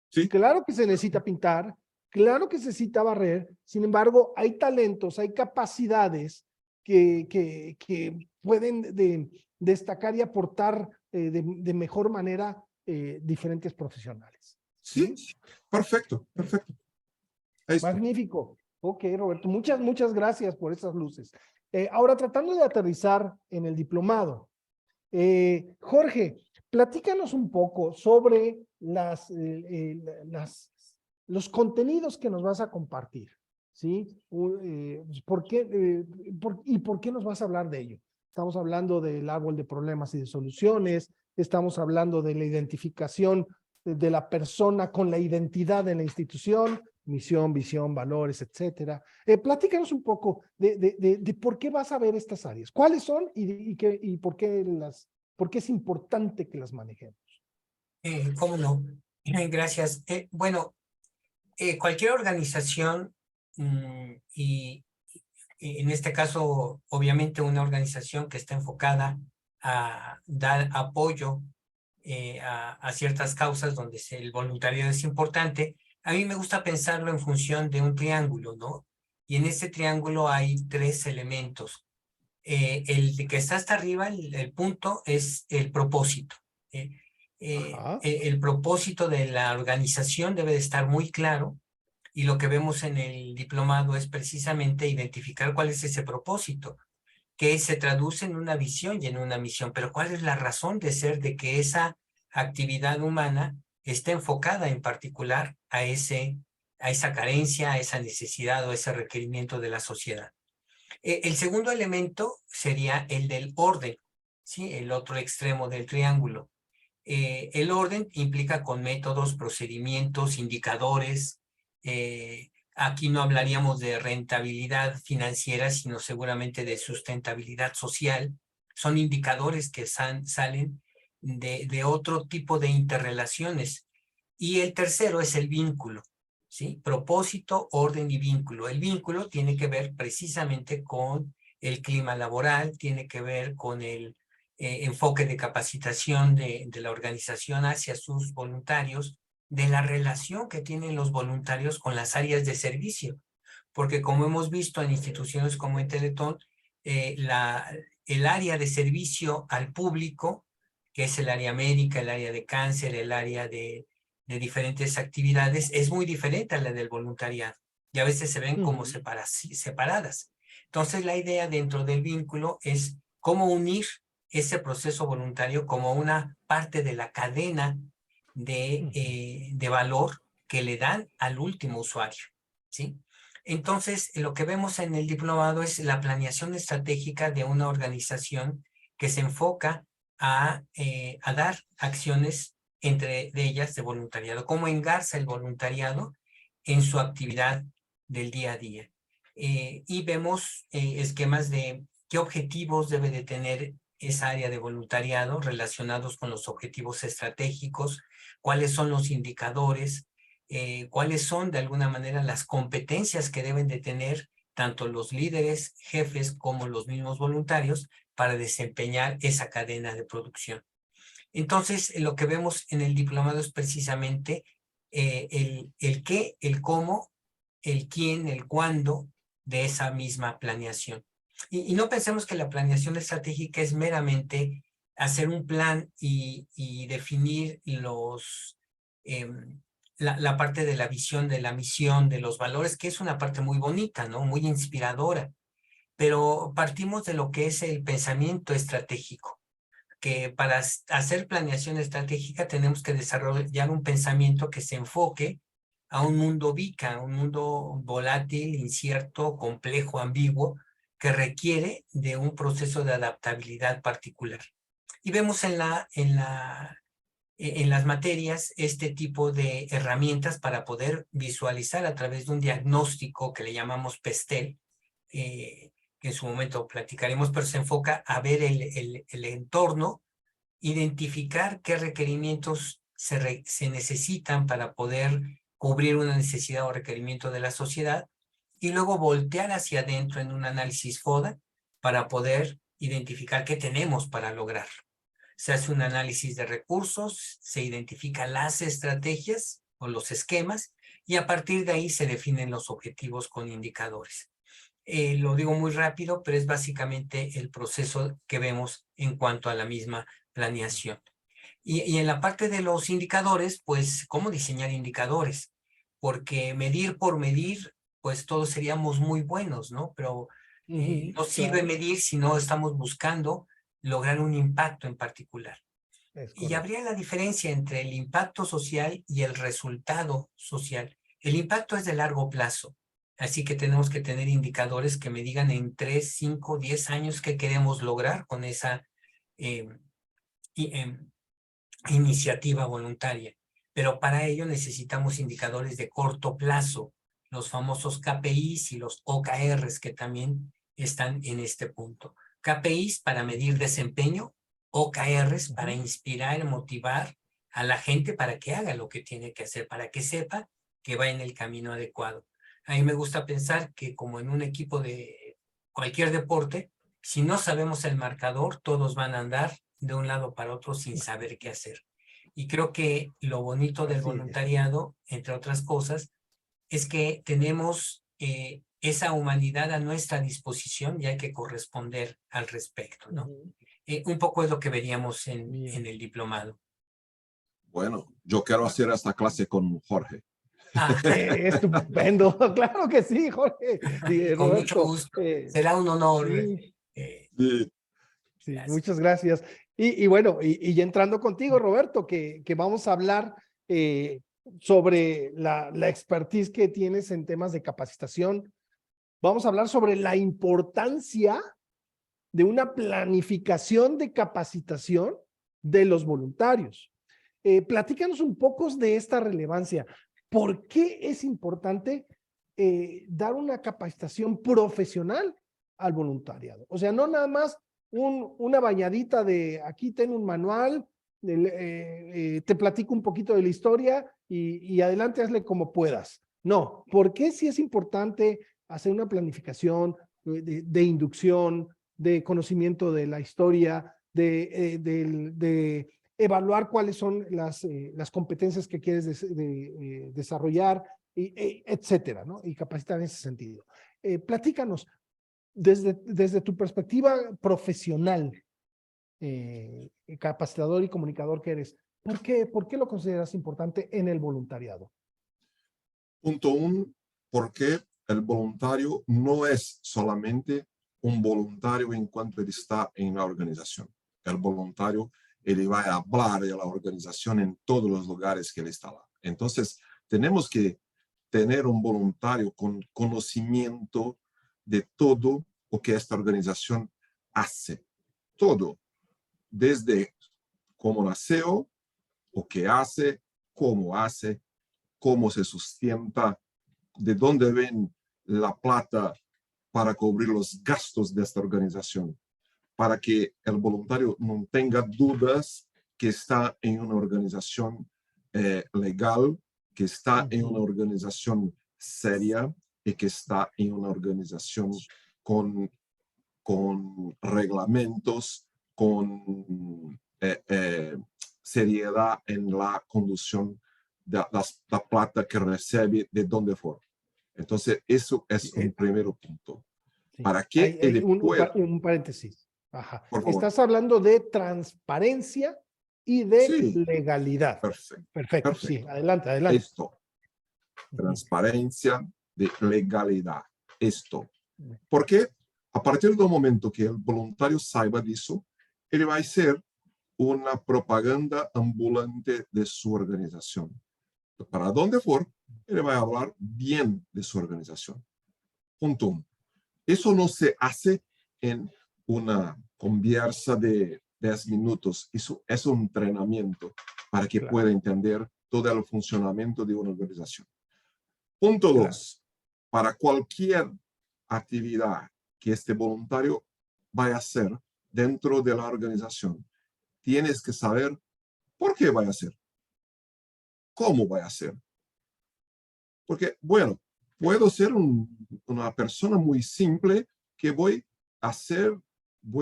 Sí. Claro que se necesita pintar, claro que se necesita barrer, sin embargo, hay talentos, hay capacidades que pueden destacar y aportar de mejor manera diferentes profesionales. Sí, perfecto, perfecto. Magnífico. Ok, Roberto, muchas gracias por esas luces. Ahora, tratando de aterrizar en el diplomado, Jorge, platícanos un poco sobre los contenidos que nos vas a compartir, ¿sí? ¿Por qué, por qué nos vas a hablar de ello? Estamos hablando del árbol de problemas y de soluciones, estamos hablando de la identificación de la persona con la identidad de la institución, misión, visión, valores, etcétera. Platícanos un poco de por qué vas a ver estas áreas, cuáles son y por qué es importante que las manejemos. ¿Cómo no? Gracias. Bueno, cualquier organización y en este caso, obviamente una organización que está enfocada a dar apoyo a ciertas causas donde el voluntariado es importante, a mí me gusta pensarlo en función de un triángulo, ¿no? Y en ese triángulo hay 3 elementos. El que está hasta arriba, el punto, es el propósito. El propósito de la organización debe de estar muy claro, y lo que vemos en el diplomado es precisamente identificar cuál es ese propósito, que se traduce en una visión y en una misión, pero cuál es la razón de ser de que esa actividad humana esté enfocada en particular a esa carencia, a esa necesidad o ese requerimiento de la sociedad. El segundo elemento sería el del orden, ¿sí? El otro extremo del triángulo. El orden implica con métodos, procedimientos, indicadores. Aquí no hablaríamos de rentabilidad financiera, sino seguramente de sustentabilidad social. Son indicadores que salen de otro tipo de interrelaciones. Y el tercero es el vínculo, ¿sí? Propósito, orden y vínculo. El vínculo tiene que ver precisamente con el clima laboral, tiene que ver con el enfoque de capacitación de la organización hacia sus voluntarios, de la relación que tienen los voluntarios con las áreas de servicio, porque como hemos visto en instituciones como en Teletón, el área de servicio al público, que es el área médica, el área de cáncer, el área de diferentes actividades, es muy diferente a la del voluntariado, y a veces se ven como separadas. Entonces la idea dentro del vínculo es cómo unir ese proceso voluntario como una parte de la cadena de valor que le dan al último usuario, ¿sí? Entonces, lo que vemos en el diplomado es la planeación estratégica de una organización que se enfoca a dar acciones, entre ellas de voluntariado, cómo engarza el voluntariado en su actividad del día a día. Y vemos esquemas de qué objetivos debe de tener esa área de voluntariado relacionados con los objetivos estratégicos, cuáles son los indicadores, cuáles son de alguna manera las competencias que deben de tener tanto los líderes, jefes, como los mismos voluntarios para desempeñar esa cadena de producción. Entonces, lo que vemos en el diplomado es precisamente el qué, el cómo, el quién, el cuándo de esa misma planeación. Y no pensemos que la planeación estratégica es meramente hacer un plan y definir la parte de la visión, de la misión, de los valores, que es una parte muy bonita, ¿no? Muy inspiradora. pero partimos de lo que es el pensamiento estratégico, que para hacer planeación estratégica tenemos que desarrollar un pensamiento que se enfoque a un mundo VICA, un mundo volátil, incierto, complejo, ambiguo, que requiere de un proceso de adaptabilidad particular. Y vemos en las materias este tipo de herramientas para poder visualizar a través de un diagnóstico que le llamamos PESTEL, que en su momento platicaremos, pero se enfoca a ver el entorno, identificar qué requerimientos se necesitan para poder cubrir una necesidad o requerimiento de la sociedad, y luego voltear hacia adentro en un análisis FODA para poder identificar qué tenemos para lograr. Se hace un análisis de recursos, se identifican las estrategias o los esquemas, y a partir de ahí se definen los objetivos con indicadores. Lo digo muy rápido, pero es básicamente el proceso que vemos en cuanto a la misma planeación. Y en la parte de los indicadores, pues, ¿cómo diseñar indicadores? Porque medir por medir, pues todos seríamos muy buenos, ¿no? Pero no sirve medir si no estamos buscando lograr un impacto en particular. Y habría la diferencia entre el impacto social y el resultado social. El impacto es de largo plazo, así que tenemos que tener indicadores que me digan en 3, 5, 10 años qué queremos lograr con esa iniciativa voluntaria. Pero para ello necesitamos indicadores de corto plazo, los famosos KPIs y los OKRs, que también están en este punto. KPIs para medir desempeño, OKRs para inspirar y motivar a la gente para que haga lo que tiene que hacer, para que sepa que va en el camino adecuado. A mí me gusta pensar que, como en un equipo de cualquier deporte, si no sabemos el marcador, todos van a andar de un lado para otro sin saber qué hacer. Y creo que lo bonito del voluntariado, entre otras cosas, es que tenemos esa humanidad a nuestra disposición y hay que corresponder al respecto, ¿no? Un poco es lo que veríamos en el diplomado. Bueno, yo quiero hacer esta clase con Jorge. Estupendo, claro que sí, Jorge. Con mucho gusto. Será un honor. Sí, muchas gracias. Y bueno, y ya entrando contigo, Roberto, que vamos a hablar sobre la expertise que tienes en temas de capacitación. Vamos a hablar sobre la importancia de una planificación de capacitación de los voluntarios. Platícanos un poco de esta relevancia. ¿Por qué es importante dar una capacitación profesional al voluntariado? O sea, no nada más una bañadita de aquí ten un manual, te platico un poquito de la historia y adelante hazle como puedas. No, ¿por qué sí es importante hacer una planificación de inducción, de conocimiento de la historia, de evaluar cuáles son las competencias que quieres desarrollar, etcétera, ¿no? Y capacitar en ese sentido. Platícanos, desde tu perspectiva profesional, capacitador y comunicador que eres, ¿por qué lo consideras importante en el voluntariado? Punto 1, porque el voluntario no es solamente un voluntario en cuanto él está en la organización. El voluntario, él va a hablar de la organización en todos los lugares que él está. Entonces, tenemos que tener un voluntario con conocimiento de todo lo que esta organización hace. Todo, desde cómo nació, lo que hace, cómo se sustenta, de dónde ven la plata para cubrir los gastos de esta organización, para que el voluntario no tenga dudas que está en una organización legal, que está en una organización seria y que está en una organización con reglamentos, con seriedad en la conducción de la plata que recibe de donde fuera. Entonces, eso es un primer punto. Sí. ¿Para qué? Un paréntesis. Ajá. Estás hablando de transparencia y de legalidad. Perfecto. Sí, adelante. Esto. Transparencia de legalidad. Esto. ¿Por qué? A partir do momento que o voluntário saiba disso, ele vai ser uma propaganda ambulante de sua organização. Para onde for, ele vai falar bem de sua organização. Ponto 1. Isso não se hace em uma conversa de 10 minutos. Isso é um treinamento para que pueda entender todo o funcionamento de uma organização. Ponto 2. Para qualquer atividade que este voluntário vai fazer dentro da organização, tienes que saber por que vai fazer, como vai fazer. Porque, bueno, puedo ser uma pessoa muito simples que vou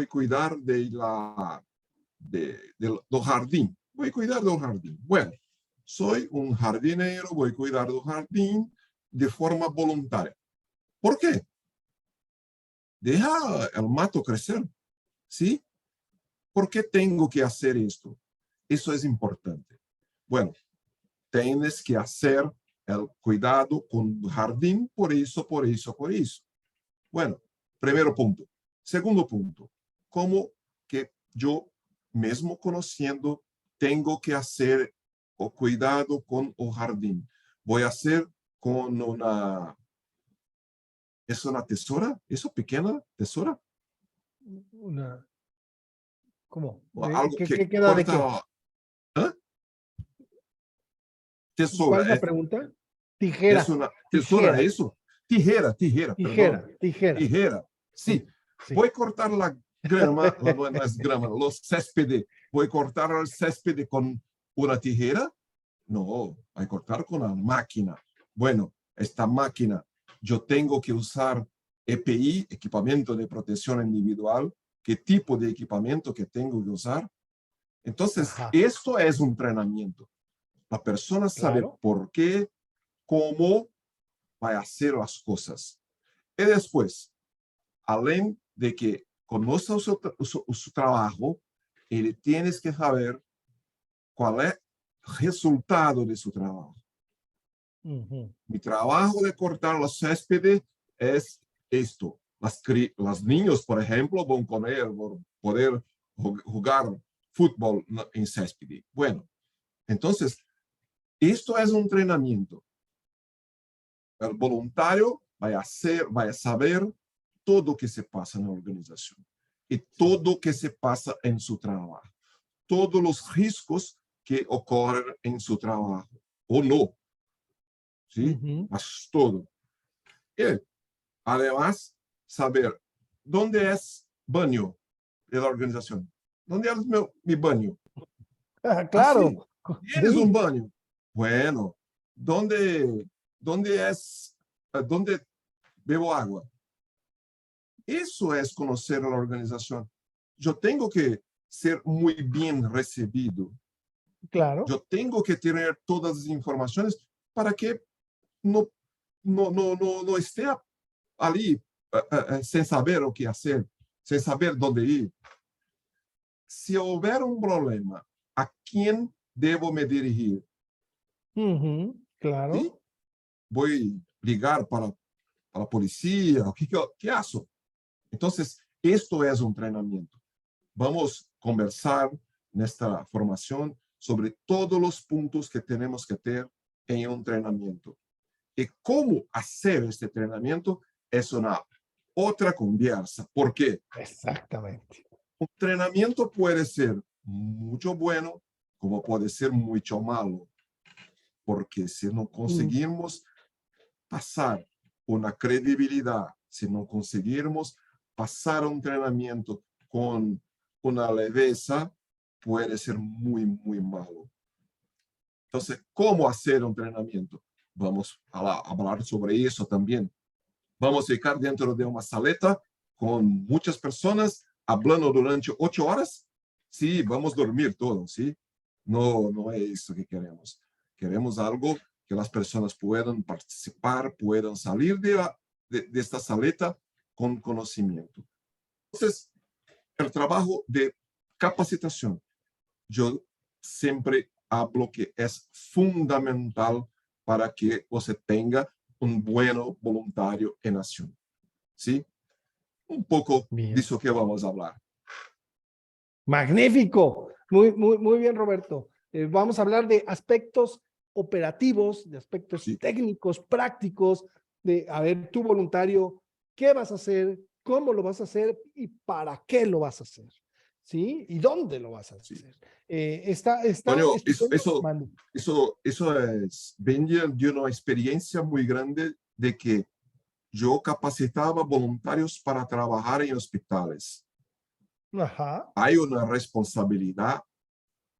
cuidar do jardim. Vou cuidar do jardim. Bueno, sou um jardineiro, vou cuidar do jardim de forma voluntária. ¿Por qué? Deja el mato crecer, ¿sí? ¿Por qué tengo que hacer esto? Eso es importante. Bueno, tienes que hacer el cuidado con el jardín por eso. Bueno, primeiro ponto. Segundo ponto, como que yo mesmo conociendo tengo que hacer o cuidado con el jardín. Voy a hacer con una... ¿Es una tesoura? ¿Eso pequena tesoura? ¿Cómo? Algo ¿Qué que queda de corta... qué? ¿Ah? Tesoura. ¿Cuál es la pregunta? Tijera. Es una tesoura, ¿eso? Tijera, perdón. Tijera. Sí. Voy a cortar la grama, no es grama, los céspedes. Voy a cortar el césped con una tijera. No, voy a cortar con una máquina. Bueno, esta máquina, yo tengo que usar EPI, equipamiento de protección individual. ¿Qué tipo de equipamiento que tengo que usar? Entonces, esto es un entrenamiento. La persona sabe por qué, cómo va a hacer las cosas. Y después, além de que conozca su trabajo, él tiene que saber cuál es el resultado de su trabajo. Mi trabajo de cortar los céspedes es esto. Las niños, por ejemplo, van a poder jugar fútbol en césped. Bueno, entonces, esto es un entrenamiento. El voluntario va a saber todo o que se passa na organização e todo o que se passa em seu trabalho, todos os riscos que ocorrem em seu trabalho, ou não, ¿sí? Mas todo. E, además, saber onde é banho da organização. Onde é mi banho? Claro. ¿Tienes un baño? Bueno, ¿dónde bebo agua? Eso es conocer a la organización. Yo tengo que ser muy bien recibido. Claro. Yo tengo que tener todas las informaciones para que no esté ali sin saber o que hacer, sin saber dónde ir. Si houver un problema, ¿a quién debo me dirigir? Claro. ¿Sí? Voy a ligar para la policía, ¿qué hago? Entonces, esto es un entrenamiento. Vamos a conversar en esta formación sobre todos los puntos que tenemos que tener en un entrenamiento. Y cómo hacer este entrenamiento es una otra conversa. ¿Por qué? Exactamente. Un entrenamiento puede ser mucho bueno, como puede ser mucho malo. Porque si no conseguimos pasar una credibilidad, si no conseguimos pasar un entrenamiento con una leveza, puede ser muy, muy malo. Entonces, ¿cómo hacer un entrenamiento? Vamos a hablar sobre eso también. Vamos a estar dentro de una saleta con muchas personas hablando durante 8 horas. Sí, vamos a dormir todos, ¿sí? No es eso que queremos. Queremos algo que las personas puedan participar, puedan salir de esta saleta con conocimiento. Entonces, el trabajo de capacitación, yo siempre hablo que es fundamental para que usted tenga un buen voluntario en acción, ¿sí? un poco Bien. de eso que vamos a hablar. Magnífico. Muy bien, Roberto. Vamos a hablar de aspectos operativos, de aspectos Sí. técnicos, prácticos, de, a ver, tú voluntario, ¿qué vas a hacer? ¿Cómo lo vas a hacer? ¿Y para qué lo vas a hacer? ¿Sí? ¿Y dónde lo vas a hacer? Sí. Está Toño, estupendo. eso es, venía de una experiencia muy grande de que yo capacitaba voluntarios para trabajar en hospitales. Ajá, Hay una responsabilidad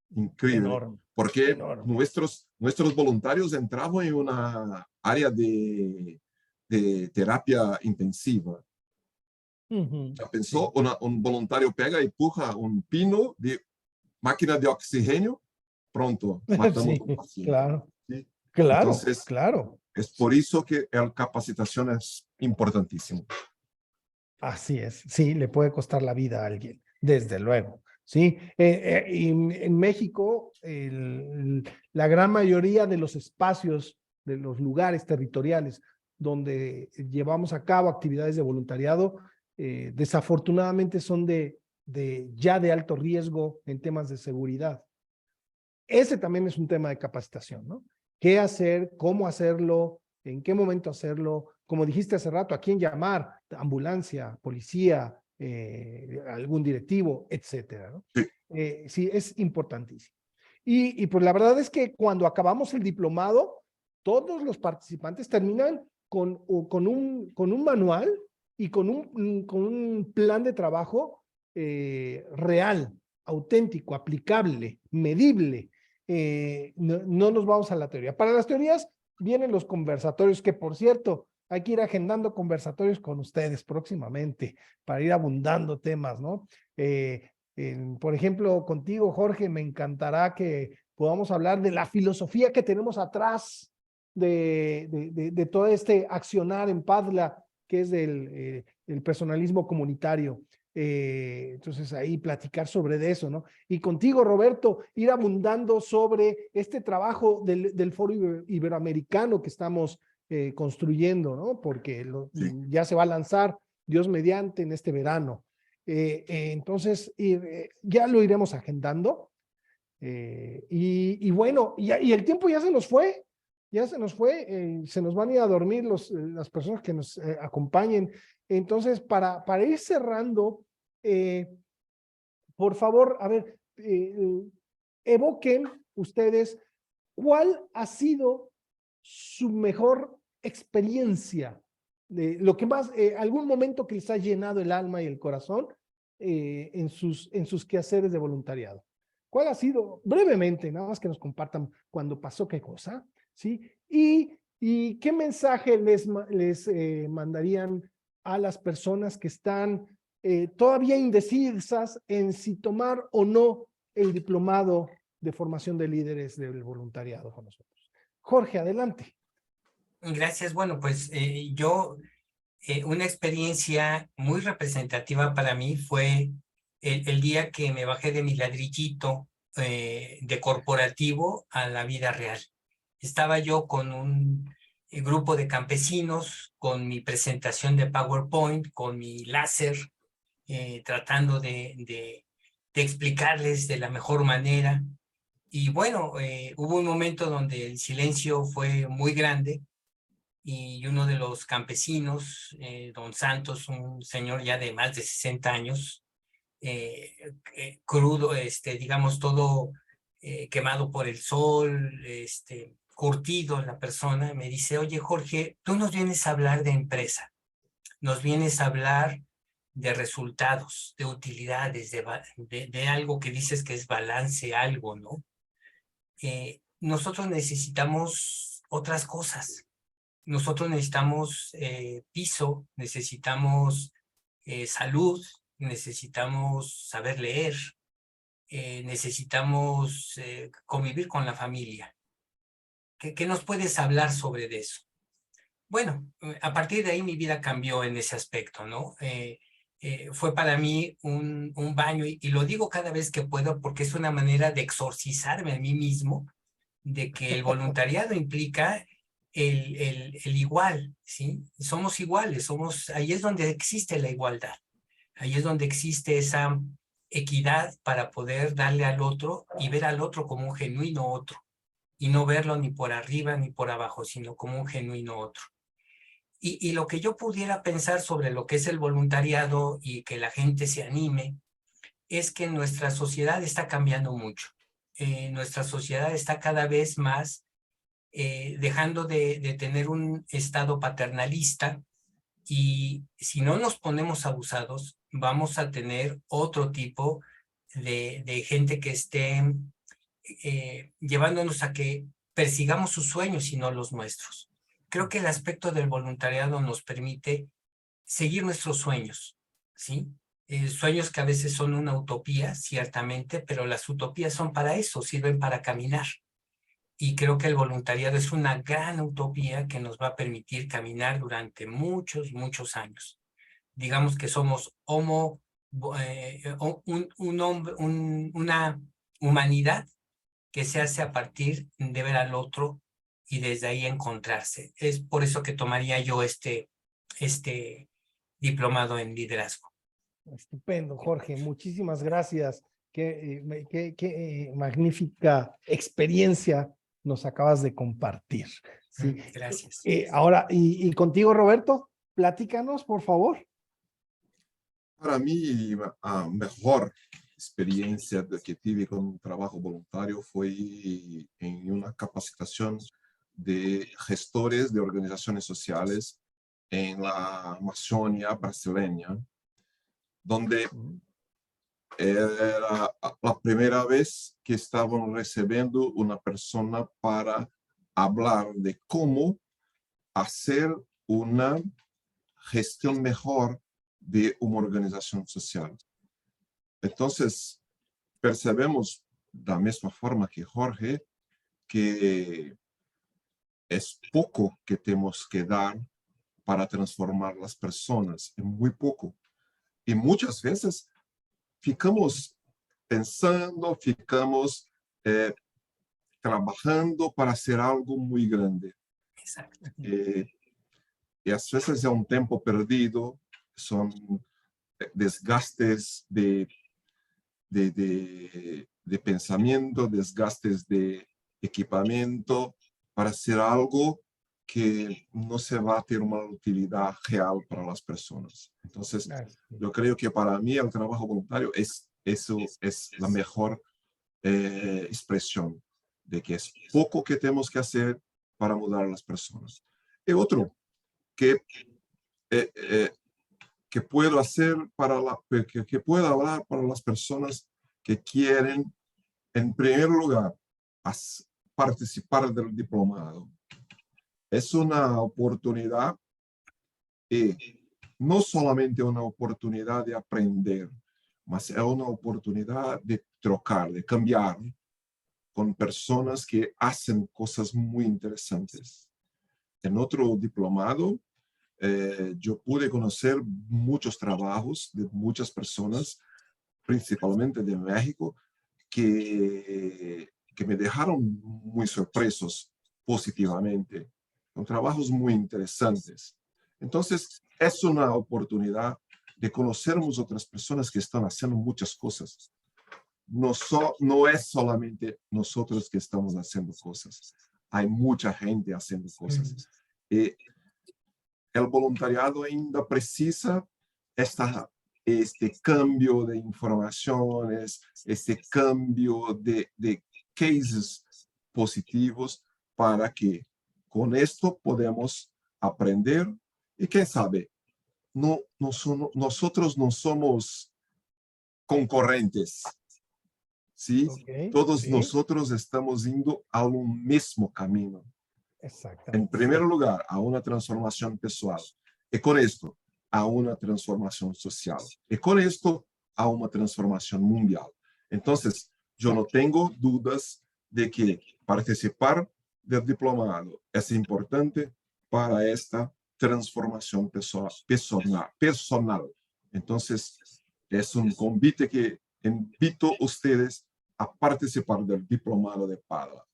increíble, enorme, porque enorme. nuestros voluntarios entraban en una área de terapia intensiva. Ujú, ¿Ya pensó? sí. Un voluntario pega y puja un pino de máquina de oxígeno, pronto, matamos Sí, un paciente. claro, ¿Sí? claro, Entonces, claro. es por eso que la capacitación es importantísima. Así es, sí, le puede costar la vida a alguien, desde luego, ¿sí? Y en México, la gran mayoría de los espacios, de los lugares territoriales donde llevamos a cabo actividades de voluntariado, desafortunadamente son ya de alto riesgo en temas de seguridad. Ese también es un tema de capacitación, ¿no? ¿Qué hacer? ¿Cómo hacerlo? ¿En qué momento hacerlo? Como dijiste hace rato, ¿a quién llamar? Ambulancia, policía, algún directivo, etcétera, ¿no? Sí, Sí, es importantísimo. Y pues la verdad es que cuando acabamos el diplomado, todos los participantes terminan con un manual y con un plan de trabajo real, auténtico, aplicable, medible. No nos vamos a la teoría. Para las teorías vienen los conversatorios, que por cierto, hay que ir agendando conversatorios con ustedes próximamente para ir abundando temas, ¿no? Por ejemplo, contigo, Jorge, me encantará que podamos hablar de la filosofía que tenemos atrás de todo este accionar en Padla, que es el personalismo comunitario. Entonces ahí platicar sobre de eso, ¿no? Y contigo, Roberto, ir abundando sobre este trabajo del Foro Iberoamericano que estamos construyendo, ¿no? Porque sí. ya se va a lanzar, Dios mediante, en este verano. Entonces, ya lo iremos agendando. Y bueno, y el tiempo ya se nos fue, se nos van a ir a dormir las personas que nos acompañen. Entonces, para ir cerrando, por favor, a ver, evoquen ustedes cuál ha sido su mejor experiencia, de lo que más, algún momento que les ha llenado el alma y el corazón en sus quehaceres de voluntariado. ¿Cuál ha sido? Brevemente, nada más que nos compartan cuando pasó qué cosa, ¿sí? Y qué mensaje les mandarían a las personas que están todavía indecisas en si tomar o no el diplomado de formación de líderes del voluntariado con nosotros. Jorge, adelante. Gracias. Bueno, pues una experiencia muy representativa para mí fue el día que me bajé de mi ladrillito de corporativo a la vida real. Estaba yo con un grupo de campesinos, con mi presentación de PowerPoint, con mi láser, tratando de explicarles de la mejor manera. Y bueno, hubo un momento donde el silencio fue muy grande y uno de los campesinos, don Santos, un señor ya de más de 60 años, crudo, digamos, todo quemado por el sol, curtido la persona, me dice: oye, Jorge, tú nos vienes a hablar de empresa, nos vienes a hablar de resultados, de utilidades, de algo que dices que es balance, algo, ¿no? Nosotros necesitamos otras cosas. Nosotros necesitamos piso, necesitamos salud, necesitamos saber leer, necesitamos convivir con la familia. ¿Qué nos puedes hablar sobre eso? Bueno, a partir de ahí mi vida cambió en ese aspecto, ¿no? Fue para mí un baño, y lo digo cada vez que puedo porque es una manera de exorcizarme a mí mismo, de que el voluntariado implica el igual, ¿sí? Somos iguales, ahí es donde existe la igualdad, ahí es donde existe esa equidad para poder darle al otro y ver al otro como un genuino otro, y no verlo ni por arriba ni por abajo, sino como un genuino otro. Y lo que yo pudiera pensar sobre lo que es el voluntariado y que la gente se anime, es que nuestra sociedad está cambiando mucho. Nuestra sociedad está cada vez más dejando de tener un estado paternalista, y si no nos ponemos abusados, vamos a tener otro tipo de gente que esté llevándonos a que persigamos sus sueños y no los nuestros. Creo que el aspecto del voluntariado nos permite seguir nuestros sueños, ¿sí? Sueños que a veces son una utopía, ciertamente, pero las utopías son para eso, sirven para caminar. Y creo que el voluntariado es una gran utopía que nos va a permitir caminar durante muchos, muchos años. Digamos que somos una humanidad que se hace a partir de ver al otro y desde ahí encontrarse. Es por eso que tomaría yo este diplomado en liderazgo. Estupendo, Jorge. Muchísimas gracias. Qué magnífica experiencia nos acabas de compartir. Sí. Gracias. Ahora, y contigo, Roberto, platícanos, por favor. Para mí, a mejor experiencia que tuve con un trabajo voluntario fue en una capacitación de gestores de organizaciones sociales en la Amazônia brasileña, donde era la primera vez que estaban recibiendo una persona para hablar de cómo hacer una gestión mejor de una organización social. Entonces, percebemos de la misma forma que Jorge, que es poco que tenemos que dar para transformar las personas, es muy poco. Y muchas veces ficamos pensando, ficamos trabajando para hacer algo muy grande. Exacto. Y a veces es un tiempo perdido, son desgastes de pensamiento, desgastes de equipamiento para hacer algo que no se va a tener una utilidad real para las personas. Entonces, yo creo que para mí el trabajo voluntario eso es la mejor expresión de que es poco que tenemos que hacer para mudar a las personas. Y otro, que puedo hacer que puedo hablar para las personas que quieren, en primer lugar, participar del diplomado. Es una oportunidad, y no solamente una oportunidad de aprender, mas es una oportunidad de trocar, de cambiar con personas que hacen cosas muy interesantes. En otro diplomado, yo pude conocer muchos trabajos de muchas personas, principalmente de México, que me dejaron muy sorpresos positivamente, con trabajos muy interesantes. Entonces, es una oportunidad de conocernos otras personas que están haciendo muchas cosas. No es solamente nosotros que estamos haciendo cosas, hay mucha gente haciendo cosas. El voluntariado ainda precisa este cambio de informaciones, este cambio de cases positivos para que con esto podemos aprender y quién sabe, nosotros no somos concurrentes, ¿sí? Okay, Todos sí. nosotros estamos yendo a un mismo camino. Exactamente. En primer lugar, a una transformación personal. Y con esto, a una transformación social. Y con esto, a una transformación mundial. Entonces, yo no tengo dudas de que participar del diplomado es importante para esta transformación personal. Entonces, es un convite que invito a ustedes a participar del diplomado de Padua.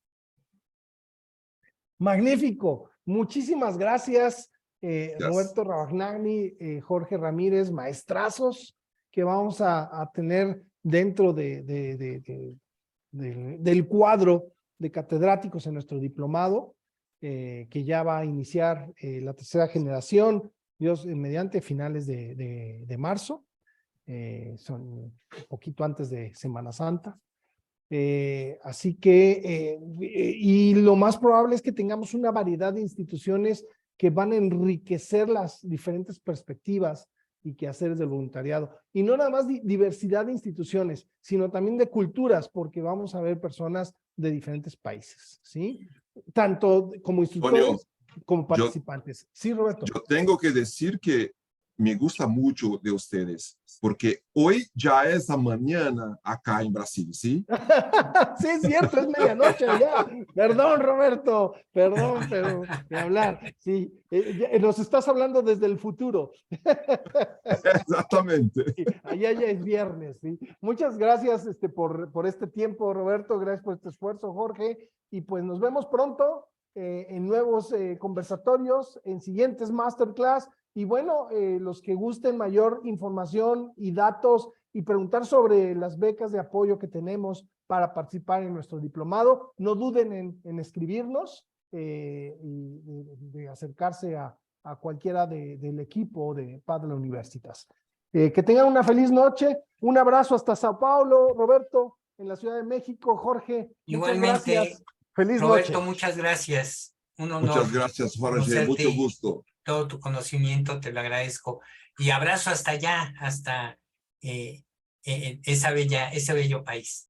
Magnífico. muchísimas gracias, Yes. Roberto Rabagnani, Jorge Ramírez, maestrazos que vamos a tener dentro del cuadro de catedráticos en nuestro diplomado, que ya va a iniciar la tercera generación, Dios mediante finales de marzo, son un poquito antes de Semana Santa. Así que, y lo más probable es que tengamos una variedad de instituciones que van a enriquecer las diferentes perspectivas y quehaceres del voluntariado. Y no nada más diversidad de instituciones, sino también de culturas, porque vamos a ver personas de diferentes países, ¿sí? Tanto como instructores como participantes. Sí, Roberto. Yo tengo que decir que me gusta mucho de ustedes, porque hoy ya es la mañana acá en Brasil, ¿sí? Sí, es cierto, es medianoche ya. Perdón, Roberto, perdón, pero de hablar. Sí, nos estás hablando desde el futuro. Exactamente. Sí, allá ya es viernes, ¿sí? Muchas gracias por este tiempo, Roberto, gracias por este esfuerzo, Jorge, y pues nos vemos pronto en nuevos conversatorios, en siguientes masterclass, y bueno, los que gusten mayor información y datos y preguntar sobre las becas de apoyo que tenemos para participar en nuestro diplomado, no duden en escribirnos y de acercarse a cualquiera del equipo de Padre Universitas. Que tengan una feliz noche, un abrazo hasta Sao Paulo, Roberto, en la Ciudad de México, Jorge. Igualmente, muchas gracias. Feliz Roberto, noche. muchas gracias. Un honor. Muchas gracias, Jorge. Mucho gusto. Todo tu conocimiento, te lo agradezco. Y abrazo hasta allá, hasta ese bello país.